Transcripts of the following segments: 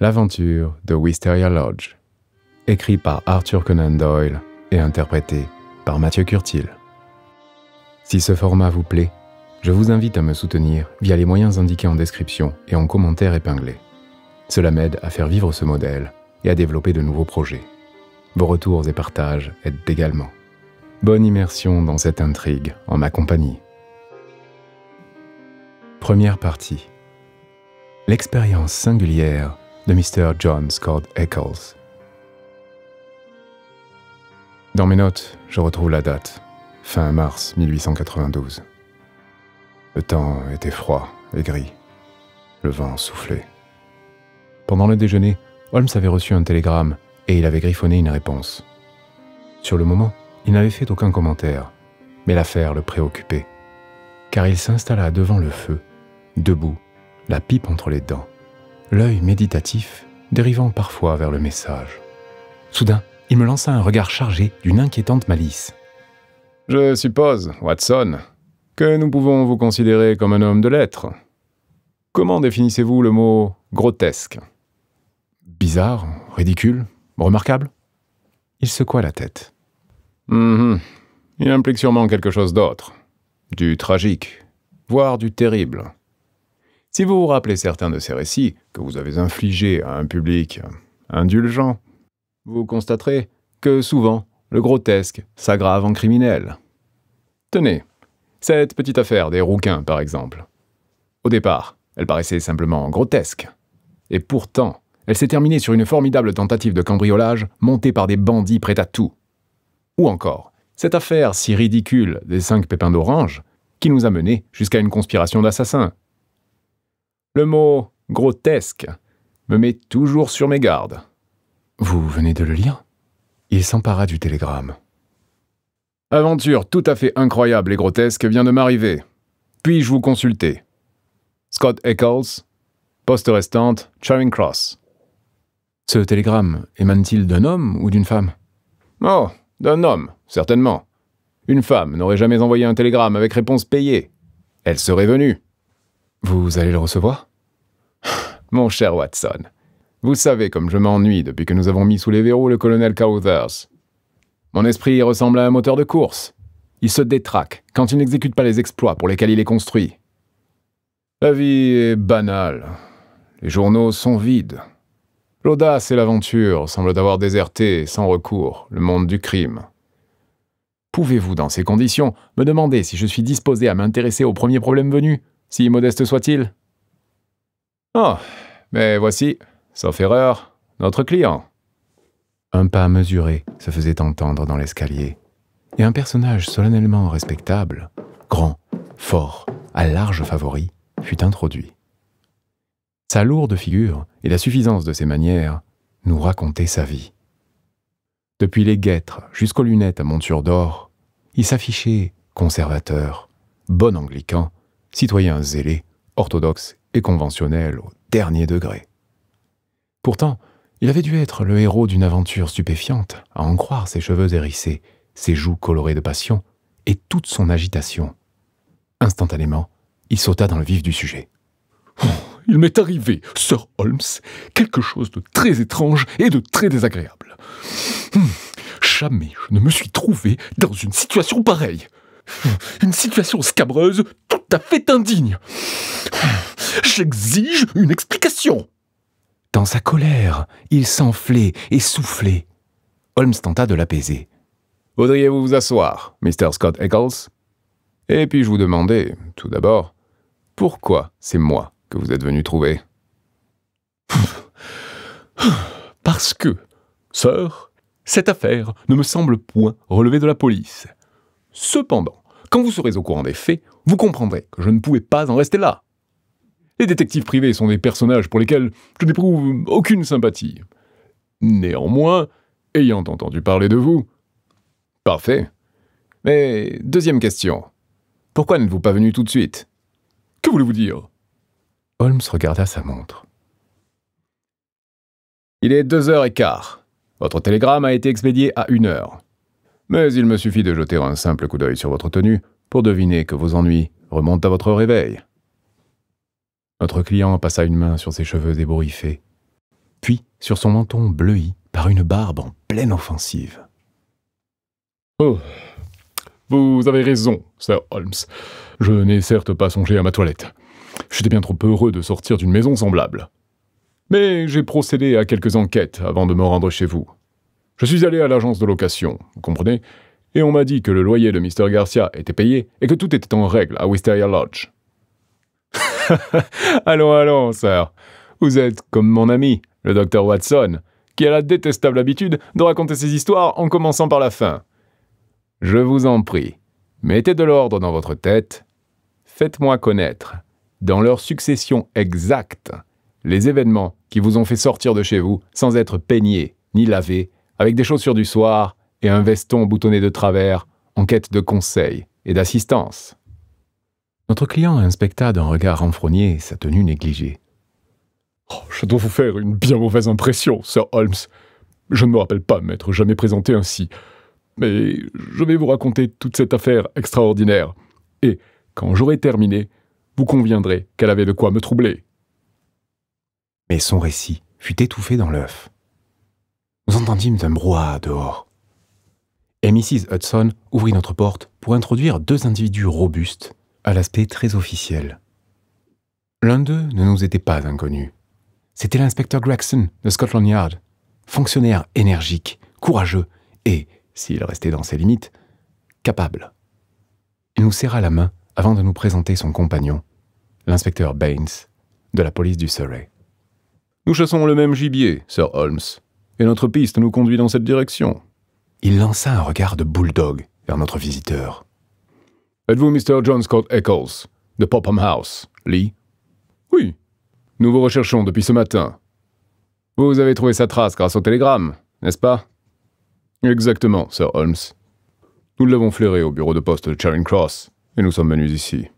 L'aventure de Wisteria Lodge, écrit par Arthur Conan Doyle et interprété par Mathieu Curtil. Si ce format vous plaît, je vous invite à me soutenir via les moyens indiqués en description et en commentaire épinglé. Cela m'aide à faire vivre ce modèle et à développer de nouveaux projets. Vos retours et partages aident également. Bonne immersion dans cette intrigue en ma compagnie. Première partie. L'expérience singulière de Mr. John Scott Eccles. Dans mes notes, je retrouve la date, fin mars 1892. Le temps était froid et gris. Le vent soufflait. Pendant le déjeuner, Holmes avait reçu un télégramme et il avait griffonné une réponse. Sur le moment, il n'avait fait aucun commentaire, mais l'affaire le préoccupait, car il s'installa devant le feu, debout, la pipe entre les dents, l'œil méditatif dérivant parfois vers le message. Soudain, il me lança un regard chargé d'une inquiétante malice. « Je suppose, Watson, que nous pouvons vous considérer comme un homme de lettres. Comment définissez-vous le mot « grotesque » ? Bizarre, ridicule, remarquable ? Il secoua la tête. Il implique sûrement quelque chose d'autre. Du tragique, voire du terrible. Si vous vous rappelez certains de ces récits que vous avez infligés à un public indulgent, vous constaterez que souvent, le grotesque s'aggrave en criminel. Tenez, cette petite affaire des rouquins, par exemple. Au départ, elle paraissait simplement grotesque. Et pourtant, elle s'est terminée sur une formidable tentative de cambriolage montée par des bandits prêts à tout. Ou encore, cette affaire si ridicule des 5 pépins d'orange qui nous a menés jusqu'à une conspiration d'assassins. Le mot « grotesque » me met toujours sur mes gardes. Vous venez de le lire ? Il s'empara du télégramme. Aventure tout à fait incroyable et grotesque vient de m'arriver. Puis-je vous consulter ? Scott Eccles, poste restante, Charing Cross. Ce télégramme émane-t-il d'un homme ou d'une femme ? Oh, d'un homme, certainement. Une femme n'aurait jamais envoyé un télégramme avec réponse payée. Elle serait venue. Vous allez le recevoir ? Mon cher Watson, vous savez comme je m'ennuie depuis que nous avons mis sous les verrous le colonel Carruthers. Mon esprit ressemble à un moteur de course. Il se détraque quand il n'exécute pas les exploits pour lesquels il est construit. La vie est banale. Les journaux sont vides. L'audace et l'aventure semblent avoir déserté, sans recours, le monde du crime. Pouvez-vous, dans ces conditions, me demander si je suis disposé à m'intéresser au premier problème venu, si modeste soit-il ? Oh, mais voici, sauf erreur, notre client. Un pas mesuré se faisait entendre dans l'escalier, et un personnage solennellement respectable, grand, fort, à large favori, fut introduit. Sa lourde figure et la suffisance de ses manières nous racontaient sa vie. Depuis les guêtres jusqu'aux lunettes à monture d'or, il s'affichait conservateur, bon anglican, citoyen zélé, orthodoxe et conventionnel au dernier degré. Pourtant, il avait dû être le héros d'une aventure stupéfiante, à en croire ses cheveux hérissés, ses joues colorées de passion et toute son agitation. Instantanément, il sauta dans le vif du sujet. Oh, il m'est arrivé, Sir Holmes, quelque chose de très étrange et de très désagréable. Jamais je ne me suis trouvé dans une situation pareille. Une situation scabreuse tout à fait indigne. J'exige une explication. Dans sa colère, il s'enflait et soufflait. Holmes tenta de l'apaiser. « Voudriez-vous vous asseoir, Mr. Scott Eccles ? Et puis-je vous demander, tout d'abord, pourquoi c'est moi que vous êtes venu trouver ?» Parce que, sir, cette affaire ne me semble point relever de la police. Cependant, quand vous serez au courant des faits, vous comprendrez que je ne pouvais pas en rester là. Les détectives privés sont des personnages pour lesquels je n'éprouve aucune sympathie. Néanmoins, ayant entendu parler de vous... Parfait. Mais deuxième question. Pourquoi n'êtes-vous pas venu tout de suite ? Que voulez-vous dire ? Holmes regarda sa montre. Il est 2h15. Votre télégramme a été expédié à 1h. Mais il me suffit de jeter un simple coup d'œil sur votre tenue pour deviner que vos ennuis remontent à votre réveil. Notre client passa une main sur ses cheveux ébouriffés. puis sur son menton bleui par une barbe en pleine offensive. « Oh, vous avez raison, Sir Holmes. Je n'ai certes pas songé à ma toilette. J'étais bien trop heureux de sortir d'une maison semblable. Mais j'ai procédé à quelques enquêtes avant de me rendre chez vous. Je suis allé à l'agence de location, vous comprenez, et on m'a dit que le loyer de Mr. Garcia était payé et que tout était en règle à Wisteria Lodge. » Allons, sir. Vous êtes comme mon ami, le docteur Watson, qui a la détestable habitude de raconter ses histoires en commençant par la fin. Je vous en prie, mettez de l'ordre dans votre tête. Faites-moi connaître, dans leur succession exacte, les événements qui vous ont fait sortir de chez vous sans être peignés ni lavés, avec des chaussures du soir et un veston boutonné de travers, en quête de conseils et d'assistance. Notre client inspecta d'un regard renfrogné sa tenue négligée. Oh, je dois vous faire une bien mauvaise impression, Sir Holmes. Je ne me rappelle pas m'être jamais présenté ainsi. Mais je vais vous raconter toute cette affaire extraordinaire. Et, quand j'aurai terminé, vous conviendrez qu'elle avait de quoi me troubler. Mais son récit fut étouffé dans l'œuf. Nous entendîmes un brouhaha dehors. Et Mrs. Hudson ouvrit notre porte pour introduire deux individus robustes, à l'aspect très officiel. L'un d'eux ne nous était pas inconnu. C'était l'inspecteur Gregson de Scotland Yard, fonctionnaire énergique, courageux et, s'il restait dans ses limites, capable. Il nous serra la main avant de nous présenter son compagnon, l'inspecteur Baines, de la police du Surrey. « Nous chassons le même gibier, Sir Holmes, et notre piste nous conduit dans cette direction. » Il lança un regard de bulldog vers notre visiteur. « Êtes-vous Mr. John Scott Eccles, de Popham House, Lee ?»« Oui, nous vous recherchons depuis ce matin. Vous avez trouvé sa trace grâce au télégramme, n'est-ce pas ?»« Exactement, Sir Holmes. Nous l'avons flairé au bureau de poste de Charing Cross, et nous sommes venus ici. »«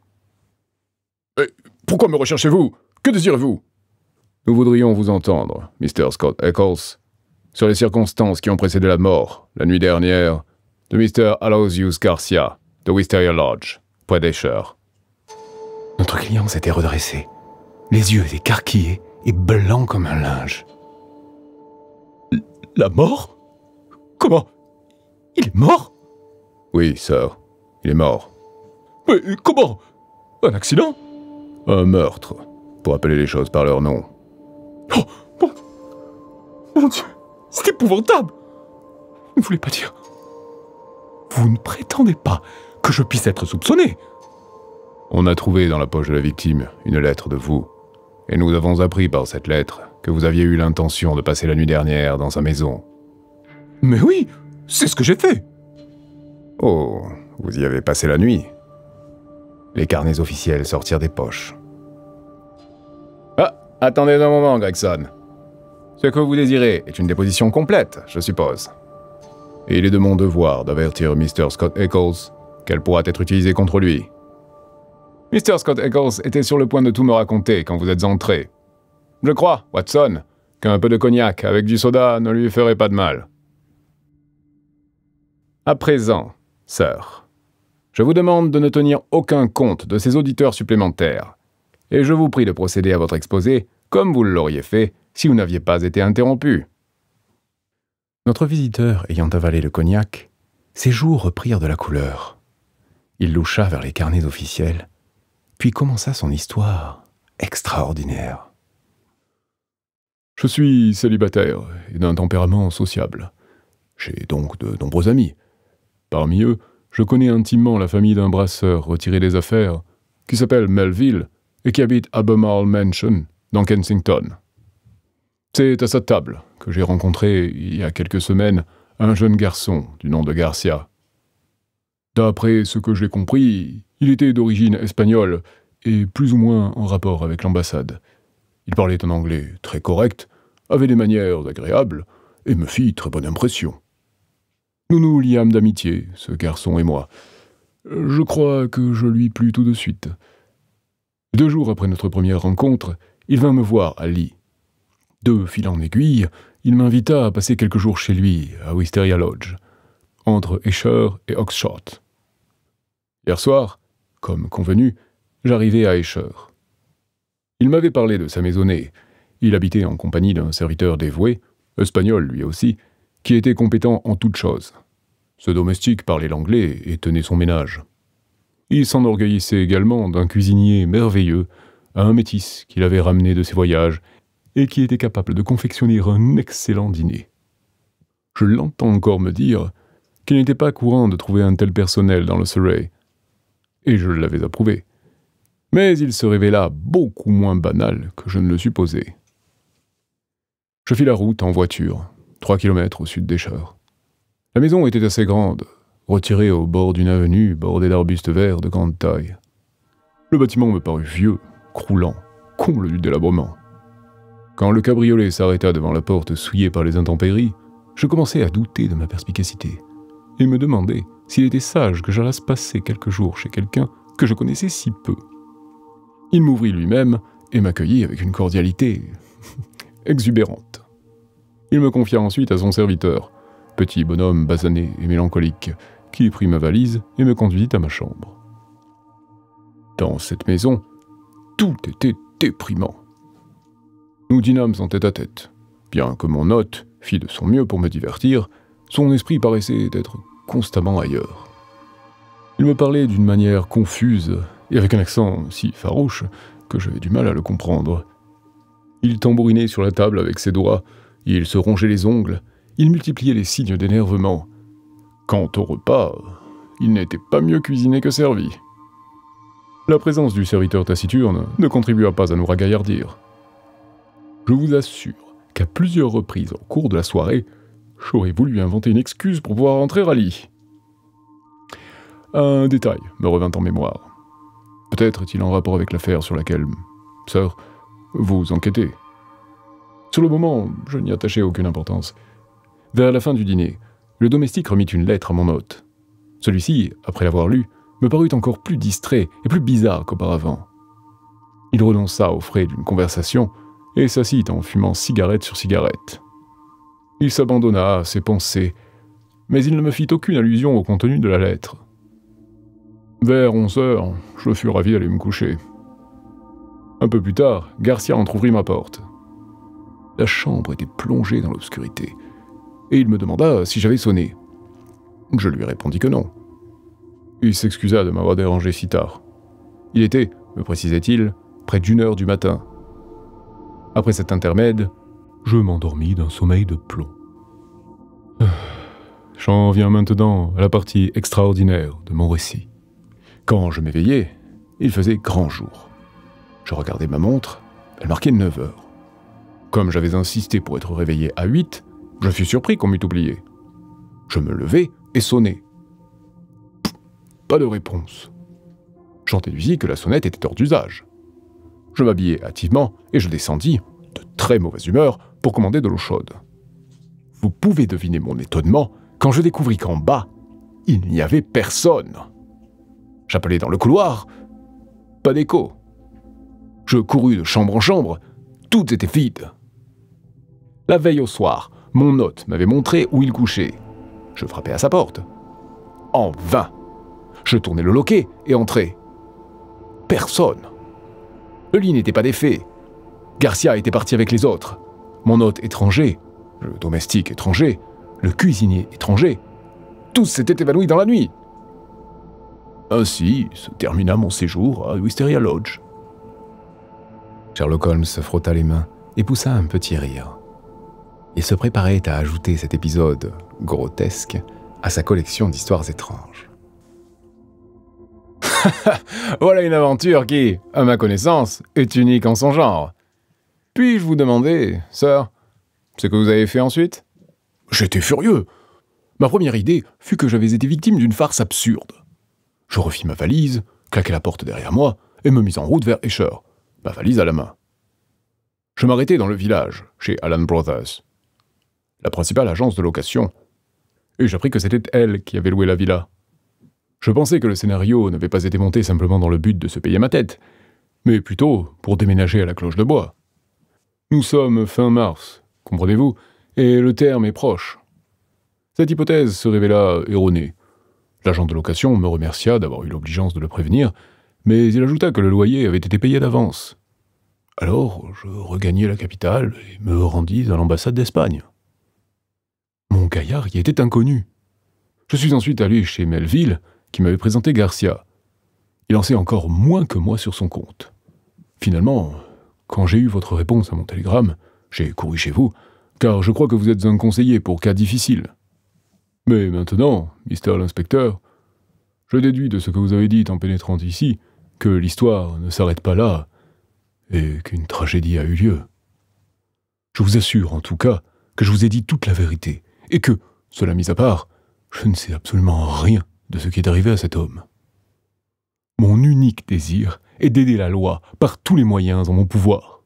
Et pourquoi me recherchez-vous? Que désirez-vous ?» « Nous voudrions vous entendre, Mr. Scott Eccles, sur les circonstances qui ont précédé la mort, la nuit dernière, de Mr. Aloysius Garcia, de Wisteria Lodge, près d'Esher. » Notre client s'était redressé, les yeux écarquillés et blancs comme un linge. « La mort? Comment? Il est mort? »« Oui, sir, il est mort. »« Mais comment? Un accident? »« Un meurtre, pour appeler les choses par leur nom. » Oh, mon Dieu, c'est épouvantable! Vous ne voulez pas dire... Vous ne prétendez pas que je puisse être soupçonné? On a trouvé dans la poche de la victime une lettre de vous, et nous avons appris par cette lettre que vous aviez eu l'intention de passer la nuit dernière dans sa maison. Mais oui, c'est ce que j'ai fait! Oh, vous y avez passé la nuit? Les carnets officiels sortirent des poches. Attendez un moment, Gregson. Ce que vous désirez est une déposition complète, je suppose. Et il est de mon devoir d'avertir Mr. Scott Eccles qu'elle pourra être utilisée contre lui. Mr. Scott Eccles était sur le point de tout me raconter quand vous êtes entré. Je crois, Watson, qu'un peu de cognac avec du soda ne lui ferait pas de mal. À présent, sir, je vous demande de ne tenir aucun compte de ces auditeurs supplémentaires. Et je vous prie de procéder à votre exposé comme vous l'auriez fait si vous n'aviez pas été interrompu. Notre visiteur ayant avalé le cognac, ses joues reprirent de la couleur. Il loucha vers les carnets officiels, puis commença son histoire extraordinaire. Je suis célibataire et d'un tempérament sociable. J'ai donc de nombreux amis. Parmi eux, je connais intimement la famille d'un brasseur retiré des affaires qui s'appelle Melville et qui habite Albemarle Mansion, dans Kensington. C'est à sa table que j'ai rencontré, il y a quelques semaines, un jeune garçon du nom de Garcia. D'après ce que j'ai compris, il était d'origine espagnole et plus ou moins en rapport avec l'ambassade. Il parlait un anglais très correct, avait des manières agréables et me fit très bonne impression. Nous nous liâmes d'amitié, ce garçon et moi. Je crois que je lui plus tout de suite. 2 jours après notre première rencontre, il vint me voir à Lee. De fil en aiguille, il m'invita à passer quelques jours chez lui, à Wisteria Lodge, entre Esher et Oxshott. Hier soir, comme convenu, j'arrivai à Esher. Il m'avait parlé de sa maisonnée, Il habitait en compagnie d'un serviteur dévoué, espagnol lui aussi, qui était compétent en toutes choses. Ce domestique parlait l'anglais et tenait son ménage. Il s'enorgueillissait également d'un cuisinier merveilleux, un métis qu'il avait ramené de ses voyages et qui était capable de confectionner un excellent dîner. Je l'entends encore me dire qu'il n'était pas courant de trouver un tel personnel dans le Surrey, et je l'avais approuvé. Mais il se révéla beaucoup moins banal que je ne le supposais. Je fis la route en voiture, 3 kilomètres au sud d'Esher. La maison était assez grande, retirée au bord d'une avenue bordée d'arbustes verts de grande taille. Le bâtiment me parut vieux, croulant, comble du délabrement. Quand le cabriolet s'arrêta devant la porte souillée par les intempéries, je commençai à douter de ma perspicacité et me demandai s'il était sage que j'allasse passer quelques jours chez quelqu'un que je connaissais si peu. Il m'ouvrit lui-même et m'accueillit avec une cordialité exubérante. Il me confia ensuite à son serviteur, petit bonhomme basané et mélancolique, qui prit ma valise et me conduisit à ma chambre. Dans cette maison, tout était déprimant. Nous dînâmes en tête-à-tête. Bien que mon hôte fit de son mieux pour me divertir, son esprit paraissait être constamment ailleurs. Il me parlait d'une manière confuse et avec un accent si farouche que j'avais du mal à le comprendre. Il tambourinait sur la table avec ses doigts, il se rongeait les ongles, il multipliait les signes d'énervement. Quant au repas, il n'était pas mieux cuisiné que servi. La présence du serviteur taciturne ne contribua pas à nous ragaillardir. Je vous assure qu'à plusieurs reprises au cours de la soirée, j'aurais voulu inventer une excuse pour pouvoir rentrer à lit. Un détail me revint en mémoire. Peut-être est-il en rapport avec l'affaire sur laquelle, sœur, vous enquêtez. Sur le moment, je n'y attachai aucune importance. Vers la fin du dîner, le domestique remit une lettre à mon hôte. Celui-ci, après l'avoir lue, me parut encore plus distrait et plus bizarre qu'auparavant. Il renonça aux frais d'une conversation et s'assit en fumant cigarette sur cigarette. Il s'abandonna à ses pensées, mais il ne me fit aucune allusion au contenu de la lettre. Vers 11 heures, je fus ravi d'aller me coucher. Un peu plus tard, Garcia entr'ouvrit ma porte. La chambre était plongée dans l'obscurité, et il me demanda si j'avais sonné. Je lui répondis que non. Il s'excusa de m'avoir dérangé si tard. Il était, me précisait-il, près d'1 heure du matin. Après cet intermède, je m'endormis d'un sommeil de plomb. J'en viens maintenant à la partie extraordinaire de mon récit. Quand je m'éveillai, il faisait grand jour. Je regardai ma montre, elle marquait 9 heures. Comme j'avais insisté pour être réveillé à 8, je fus surpris qu'on m'eût oublié. Je me levai et sonnai. Pas de réponse. J'en déduisis que la sonnette était hors d'usage. Je m'habillai hâtivement et je descendis, de très mauvaise humeur, pour commander de l'eau chaude. Vous pouvez deviner mon étonnement quand je découvris qu'en bas, il n'y avait personne. J'appelai dans le couloir, pas d'écho. Je courus de chambre en chambre, tout était vide. La veille au soir, mon hôte m'avait montré où il couchait. Je frappai à sa porte. En vain. Je tournai le loquet et entrai. Personne. Le lit n'était pas défait. Garcia était parti avec les autres. Mon hôte étranger, le domestique étranger, le cuisinier étranger, tous s'étaient évanouis dans la nuit. Ainsi se termina mon séjour à Wisteria Lodge. Sherlock Holmes se frotta les mains et poussa un petit rire. Il se préparait à ajouter cet épisode grotesque à sa collection d'histoires étranges. Voilà une aventure qui, à ma connaissance, est unique en son genre. Puis-je vous demander, sœur, ce que vous avez fait ensuite ? J'étais furieux. Ma première idée fut que j'avais été victime d'une farce absurde. Je refis ma valise, claquai la porte derrière moi et me mis en route vers Esher, ma valise à la main. Je m'arrêtai dans le village, chez Allan Brothers, la principale agence de location, et j'appris que c'était elle qui avait loué la villa. Je pensais que le scénario n'avait pas été monté simplement dans le but de se payer ma tête, mais plutôt pour déménager à la Cloche de Bois. Nous sommes fin mars, comprenez-vous, et le terme est proche. Cette hypothèse se révéla erronée. L'agent de location me remercia d'avoir eu l'obligeance de le prévenir, mais il ajouta que le loyer avait été payé d'avance. Alors, je regagnai la capitale et me rendis à l'ambassade d'Espagne. Mon gaillard y était inconnu. Je suis ensuite allé chez Melville, qui m'avait présenté Garcia. Il en sait encore moins que moi sur son compte. Finalement, quand j'ai eu votre réponse à mon télégramme, j'ai couru chez vous, car je crois que vous êtes un conseiller pour cas difficiles. Mais maintenant, Mr. l'inspecteur, je déduis de ce que vous avez dit en pénétrant ici que l'histoire ne s'arrête pas là et qu'une tragédie a eu lieu. Je vous assure, en tout cas, que je vous ai dit toute la vérité et que, cela mis à part, je ne sais absolument rien de ce qui est arrivé à cet homme. Mon unique désir est d'aider la loi par tous les moyens en mon pouvoir.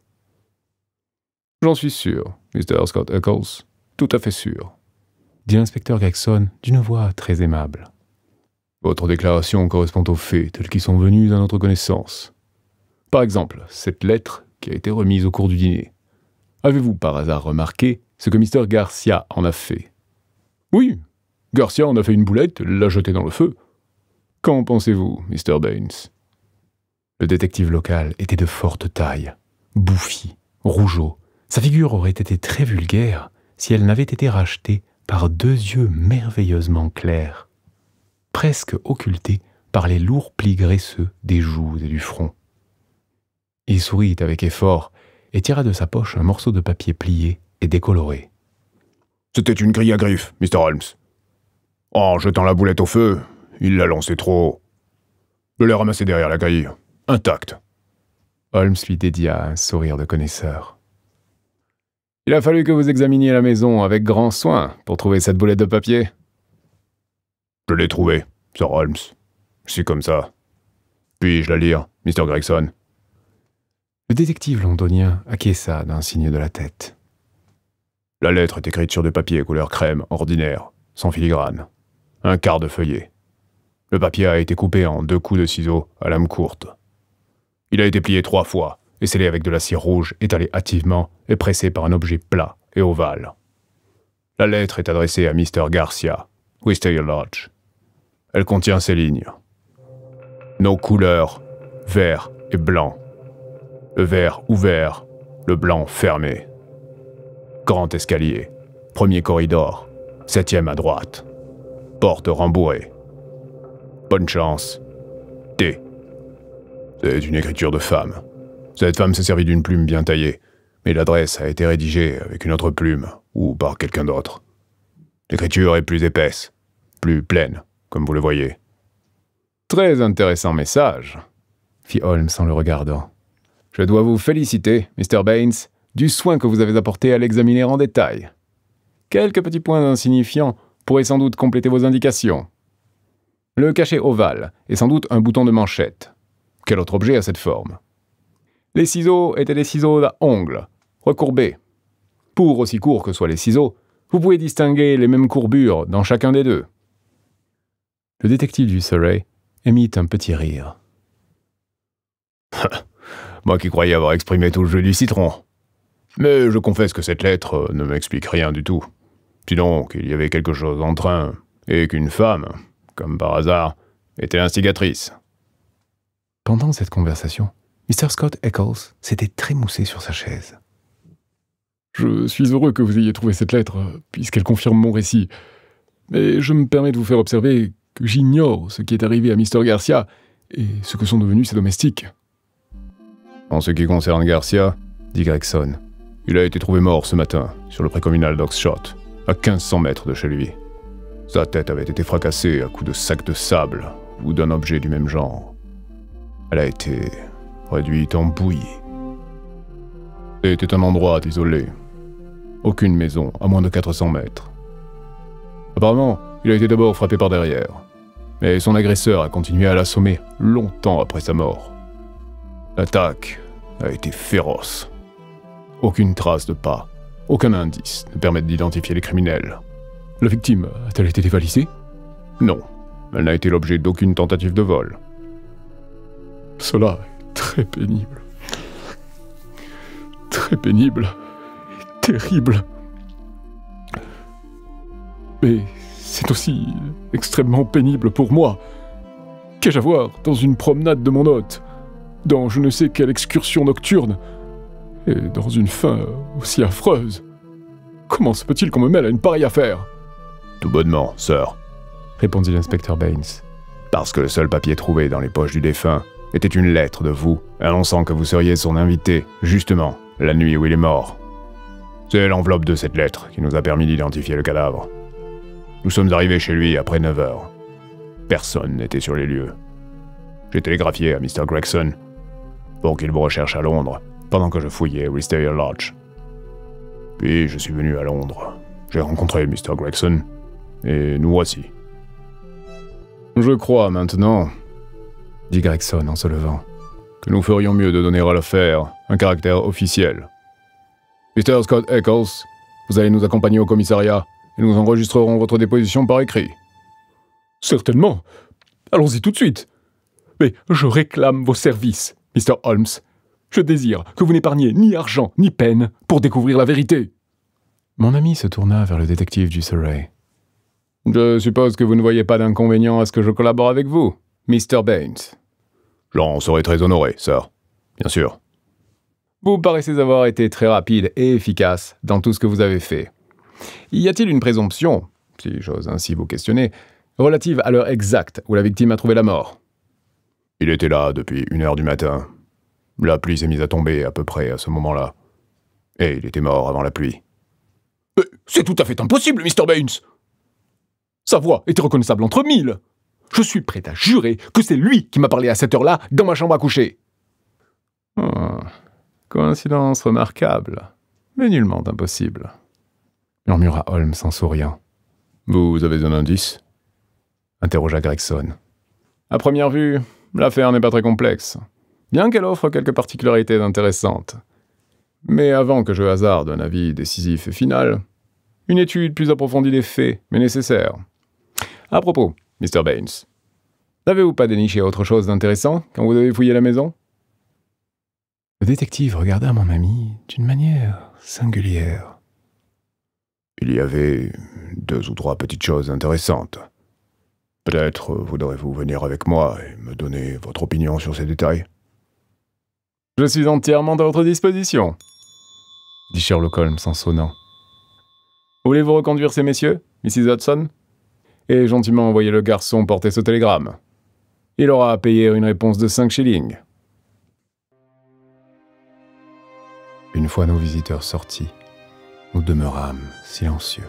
J'en suis sûr, Mr. Scott Eccles, tout à fait sûr, dit l'inspecteur Gregson d'une voix très aimable. Votre déclaration correspond aux faits tels qu'ils sont venus à notre connaissance. Par exemple, cette lettre qui a été remise au cours du dîner. Avez-vous par hasard remarqué ce que Mr. Garcia en a fait? Oui, Garcia en a fait une boulette, l'a jetée dans le feu. Qu'en pensez-vous, Mr. Baines? Le détective local était de forte taille, bouffi, rougeau. Sa figure aurait été très vulgaire si elle n'avait été rachetée par 2 yeux merveilleusement clairs, presque occultés par les lourds plis graisseux des joues et du front. Il sourit avec effort et tira de sa poche un morceau de papier plié et décoloré. « C'était une grille à griffes, Mr. Holmes. En jetant la boulette au feu, il l'a lancée trop haut. Je l'ai ramassée derrière la grille, intacte. » Holmes lui dédia un sourire de connaisseur. « Il a fallu que vous examiniez la maison avec grand soin pour trouver cette boulette de papier. »« Je l'ai trouvée, Sir Holmes. Je suis comme ça. Puis-je la lire, Mr. Gregson ?» Le détective londonien acquiesça d'un signe de la tête. La lettre est écrite sur du papier couleur crème ordinaire, sans filigrane. Un quart de feuillet. Le papier a été coupé en 2 coups de ciseaux à lame courte. Il a été plié 3 fois et scellé avec de la cire rouge étalée hâtivement et pressé par un objet plat et ovale. La lettre est adressée à Mr. Garcia, Wisteria Lodge. Elle contient ces lignes. Nos couleurs, vert et blanc. Le vert ouvert, le blanc fermé. Grand escalier, premier corridor, 7e à droite. Porte rembourrée. Bonne chance. T. C'est une écriture de femme. Cette femme s'est servie d'une plume bien taillée, mais l'adresse a été rédigée avec une autre plume, ou par quelqu'un d'autre. L'écriture est plus épaisse, plus pleine, comme vous le voyez. Très intéressant message, fit Holmes en le regardant. Je dois vous féliciter, Mr. Baines, du soin que vous avez apporté à l'examiner en détail. Quelques petits points insignifiants pourraient sans doute compléter vos indications. Le cachet ovale est sans doute un bouton de manchette. Quel autre objet a cette forme? Les ciseaux étaient des ciseaux à ongles, recourbés. Pour aussi courts que soient les ciseaux, vous pouvez distinguer les mêmes courbures dans chacun des deux. Le détective du Surrey émit un petit rire. Moi qui croyais avoir exprimé tout le jeu du citron. Mais je confesse que cette lettre ne m'explique rien du tout. Sinon qu'il y avait quelque chose en train, et qu'une femme, comme par hasard, était l'instigatrice. Pendant cette conversation, Mr. Scott Eccles s'était trémoussé sur sa chaise. « Je suis heureux que vous ayez trouvé cette lettre, puisqu'elle confirme mon récit. Mais je me permets de vous faire observer que j'ignore ce qui est arrivé à Mr. Garcia et ce que sont devenus ses domestiques. » En ce qui concerne Garcia, dit Gregson, il a été trouvé mort ce matin, sur le précommunal d'Oxshott, à 1500 mètres de chez lui. Sa tête avait été fracassée à coups de sacs de sable ou d'un objet du même genre. Elle a été réduite en bouillie. C'était un endroit isolé. Aucune maison à moins de 400 mètres. Apparemment, il a été d'abord frappé par derrière, mais son agresseur a continué à l'assommer longtemps après sa mort. L'attaque a été féroce. Aucune trace de pas, aucun indice ne permettent d'identifier les criminels. La victime a-t-elle été dévalisée? Non, elle n'a été l'objet d'aucune tentative de vol. Cela est très pénible. Très pénible et terrible. Mais c'est aussi extrêmement pénible pour moi. Qu'ai-je à voir dans une promenade de mon hôte, dans je ne sais quelle excursion nocturne, Et dans une fin aussi affreuse. Comment se peut-il qu'on me mêle à une pareille affaire? Tout bonnement, sir, répondit l'inspecteur Baines. Parce que le seul papier trouvé dans les poches du défunt était une lettre de vous, annonçant que vous seriez son invité, justement, la nuit où il est mort. C'est l'enveloppe de cette lettre qui nous a permis d'identifier le cadavre. Nous sommes arrivés chez lui après 9 heures. Personne n'était sur les lieux. J'ai télégraphié à Mr. Gregson pour qu'il vous recherche à Londres, pendant que je fouillais Wisteria Lodge. Puis je suis venu à Londres. J'ai rencontré Mr. Gregson, et nous voici. Je crois maintenant, dit Gregson en se levant, que nous ferions mieux de donner à l'affaire un caractère officiel. Mr. Scott Eccles, vous allez nous accompagner au commissariat, et nous enregistrerons votre déposition par écrit. Certainement. Allons-y tout de suite. Mais je réclame vos services, Mr. Holmes. Je désire que vous n'épargniez ni argent ni peine pour découvrir la vérité. Mon ami se tourna vers le détective du Surrey. Je suppose que vous ne voyez pas d'inconvénient à ce que je collabore avec vous, Mr. Baines. J'en serais très honoré, sir. Bien sûr. Vous paraissez avoir été très rapide et efficace dans tout ce que vous avez fait. Y a-t-il une présomption, si j'ose ainsi vous questionner, relative à l'heure exacte où la victime a trouvé la mort? Il était là depuis 1h du matin. La pluie s'est mise à tomber à peu près à ce moment-là. Et il était mort avant la pluie. C'est tout à fait impossible, Mr. Baines. Sa voix était reconnaissable entre mille. Je suis prêt à jurer que c'est lui qui m'a parlé à cette heure-là dans ma chambre à coucher. Oh, coïncidence remarquable, mais nullement impossible, murmura Holmes en souriant. Vous avez un indice? Interrogea Gregson. À première vue, l'affaire n'est pas très complexe, bien qu'elle offre quelques particularités intéressantes. Mais avant que je hasarde un avis décisif et final, une étude plus approfondie des faits m'est nécessaire. À propos, Mr. Baines, n'avez-vous pas déniché autre chose d'intéressant quand vous avez fouillé la maison? Le détective regarda mon ami d'une manière singulière. Il y avait 2 ou 3 petites choses intéressantes. Peut-être voudrez-vous venir avec moi et me donner votre opinion sur ces détails. Je suis entièrement à votre disposition, dit Sherlock Holmes en sonnant. Voulez-vous reconduire ces messieurs, Mrs. Hudson? Et gentiment envoyer le garçon porter ce télégramme. Il aura à payer une réponse de 5 shillings. Une fois nos visiteurs sortis, nous demeurâmes silencieux.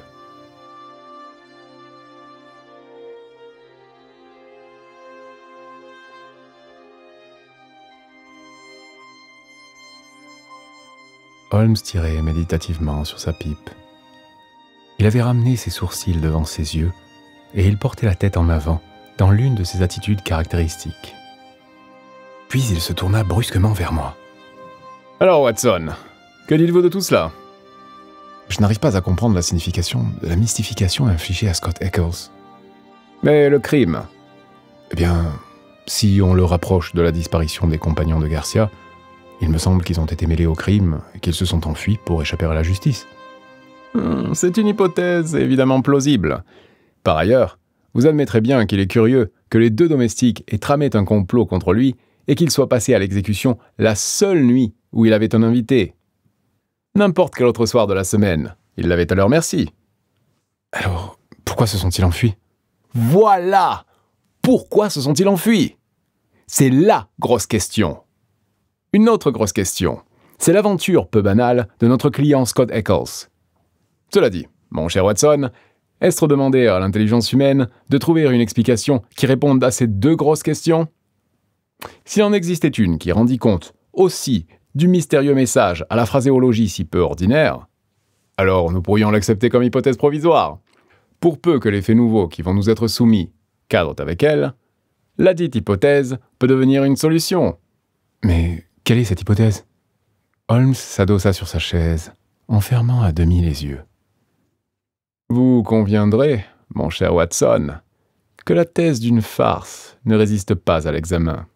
Holmes tirait méditativement sur sa pipe. Il avait ramené ses sourcils devant ses yeux et il portait la tête en avant dans l'une de ses attitudes caractéristiques. Puis il se tourna brusquement vers moi. « Alors, Watson, que dites-vous de tout cela ?» Je n'arrive pas à comprendre la signification de la mystification infligée à Scott Eccles. Mais le crime? Eh bien, si on le rapproche de la disparition des compagnons de Garcia, il me semble qu'ils ont été mêlés au crime et qu'ils se sont enfuis pour échapper à la justice. C'est une hypothèse évidemment plausible. Par ailleurs, vous admettrez bien qu'il est curieux que les 2 domestiques aient tramé un complot contre lui et qu'il soit passé à l'exécution la seule nuit où il avait un invité. N'importe quel autre soir de la semaine, il l'avait à leur merci. Alors, pourquoi se sont-ils enfuis? Voilà! Pourquoi se sont-ils enfuis? C'est la grosse question. Une autre grosse question, c'est l'aventure peu banale de notre client Scott Eccles. Cela dit, mon cher Watson, est-ce demander à l'intelligence humaine de trouver une explication qui réponde à ces 2 grosses questions? S'il en existait une qui rendit compte aussi du mystérieux message à la phraséologie si peu ordinaire, alors nous pourrions l'accepter comme hypothèse provisoire. Pour peu que les faits nouveaux qui vont nous être soumis cadrent avec elle, la dite hypothèse peut devenir une solution. Mais quelle est cette hypothèse? Holmes s'adossa sur sa chaise, en fermant à demi les yeux. Vous conviendrez, mon cher Watson, que la thèse d'une farce ne résiste pas à l'examen.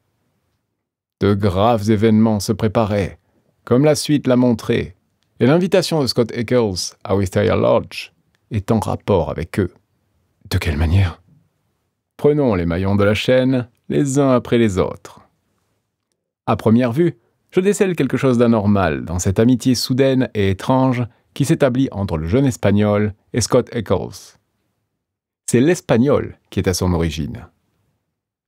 De graves événements se préparaient, comme la suite l'a montré, et l'invitation de Scott Eccles à Wisteria Lodge est en rapport avec eux. De quelle manière? Prenons les maillons de la chaîne, les uns après les autres. À première vue, Je décèle quelque chose d'anormal dans cette amitié soudaine et étrange qui s'établit entre le jeune Espagnol et Scott Eccles. C'est l'Espagnol qui est à son origine.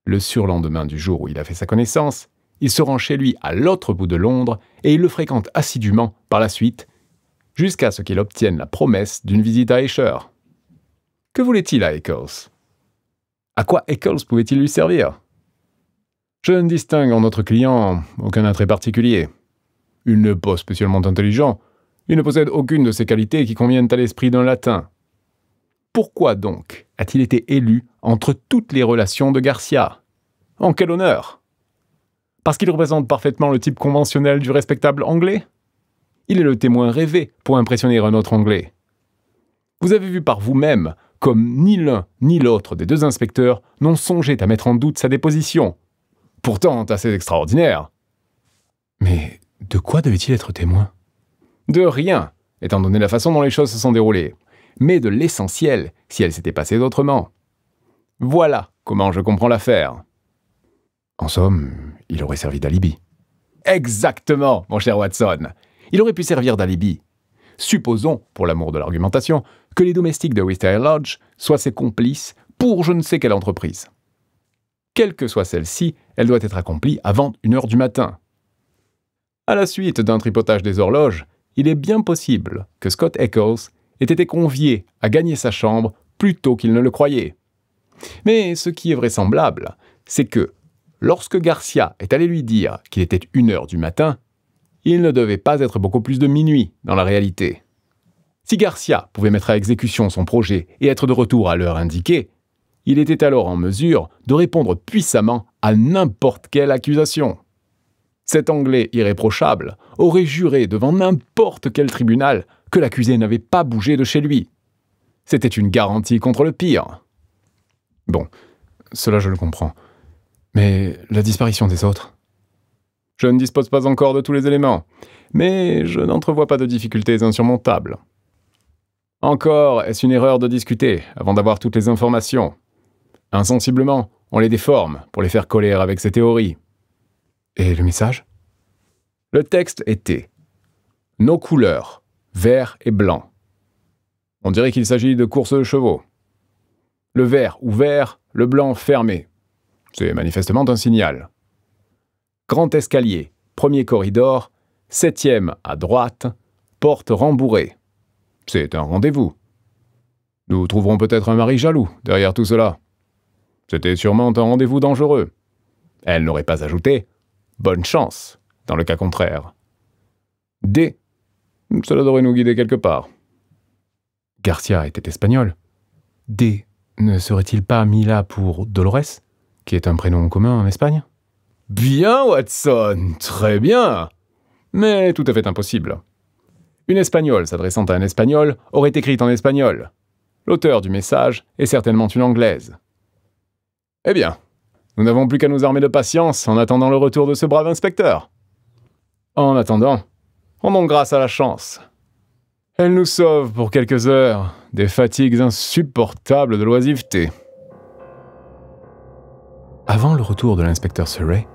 Le surlendemain du jour où il a fait sa connaissance, il se rend chez lui à l'autre bout de Londres et il le fréquente assidûment par la suite, jusqu'à ce qu'il obtienne la promesse d'une visite à Esher. Que voulait-il à Eccles? À quoi Eccles pouvait-il lui servir? Je ne distingue en notre client aucun attrait particulier. Il n'est pas spécialement intelligent, il ne possède aucune de ces qualités qui conviennent à l'esprit d'un latin. Pourquoi donc a-t-il été élu entre toutes les relations de Garcia? En quel honneur? Parce qu'il représente parfaitement le type conventionnel du respectable anglais? Il est le témoin rêvé pour impressionner un autre anglais. Vous avez vu par vous-même comme ni l'un ni l'autre des deux inspecteurs n'ont songé à mettre en doute sa déposition. Pourtant assez extraordinaire. Mais de quoi devait-il être témoin? De rien, étant donné la façon dont les choses se sont déroulées, mais de l'essentiel si elles s'étaient passées autrement. Voilà comment je comprends l'affaire. En somme, il aurait servi d'alibi. Exactement, mon cher Watson. Il aurait pu servir d'alibi. Supposons, pour l'amour de l'argumentation, que les domestiques de Wistaria Lodge soient ses complices pour je ne sais quelle entreprise. Quelle que soit celle-ci, elle doit être accomplie avant 1h du matin. À la suite d'un tripotage des horloges, il est bien possible que Scott Eccles ait été convié à gagner sa chambre plus tôt qu'il ne le croyait. Mais ce qui est vraisemblable, c'est que, lorsque Garcia est allé lui dire qu'il était 1h du matin, il ne devait pas être beaucoup plus de minuit dans la réalité. Si Garcia pouvait mettre à exécution son projet et être de retour à l'heure indiquée, il était alors en mesure de répondre puissamment à n'importe quelle accusation. Cet Anglais irréprochable aurait juré devant n'importe quel tribunal que l'accusé n'avait pas bougé de chez lui. C'était une garantie contre le pire. Bon, cela je le comprends. Mais la disparition des autres? Je ne dispose pas encore de tous les éléments, mais je n'entrevois pas de difficultés insurmontables. Encore, est-ce une erreur de discuter avant d'avoir toutes les informations? Insensiblement, on les déforme pour les faire coller avec ces théories. Et le message? Le texte était « Nos couleurs, vert et blanc ». On dirait qu'il s'agit de courses de chevaux. Le vert ouvert, le blanc fermé. C'est manifestement un signal. Grand escalier, premier corridor, 7e à droite, porte rembourrée. C'est un rendez-vous. Nous trouverons peut-être un mari jaloux derrière tout cela. C'était sûrement un rendez-vous dangereux. Elle n'aurait pas ajouté « bonne chance » dans le cas contraire. D. Cela devrait nous guider quelque part. Garcia était espagnol. D. Ne serait-il pas mis là pour Dolores, qui est un prénom commun en Espagne? Bien, Watson, très bien. Mais tout à fait impossible. Une Espagnole s'adressant à un Espagnol aurait écrit en espagnol. L'auteur du message est certainement une Anglaise. Eh bien, nous n'avons plus qu'à nous armer de patience en attendant le retour de ce brave inspecteur. En attendant, rendons grâce à la chance. Elle nous sauve pour quelques heures des fatigues insupportables de l'oisiveté. Avant le retour de l'inspecteur Surrey,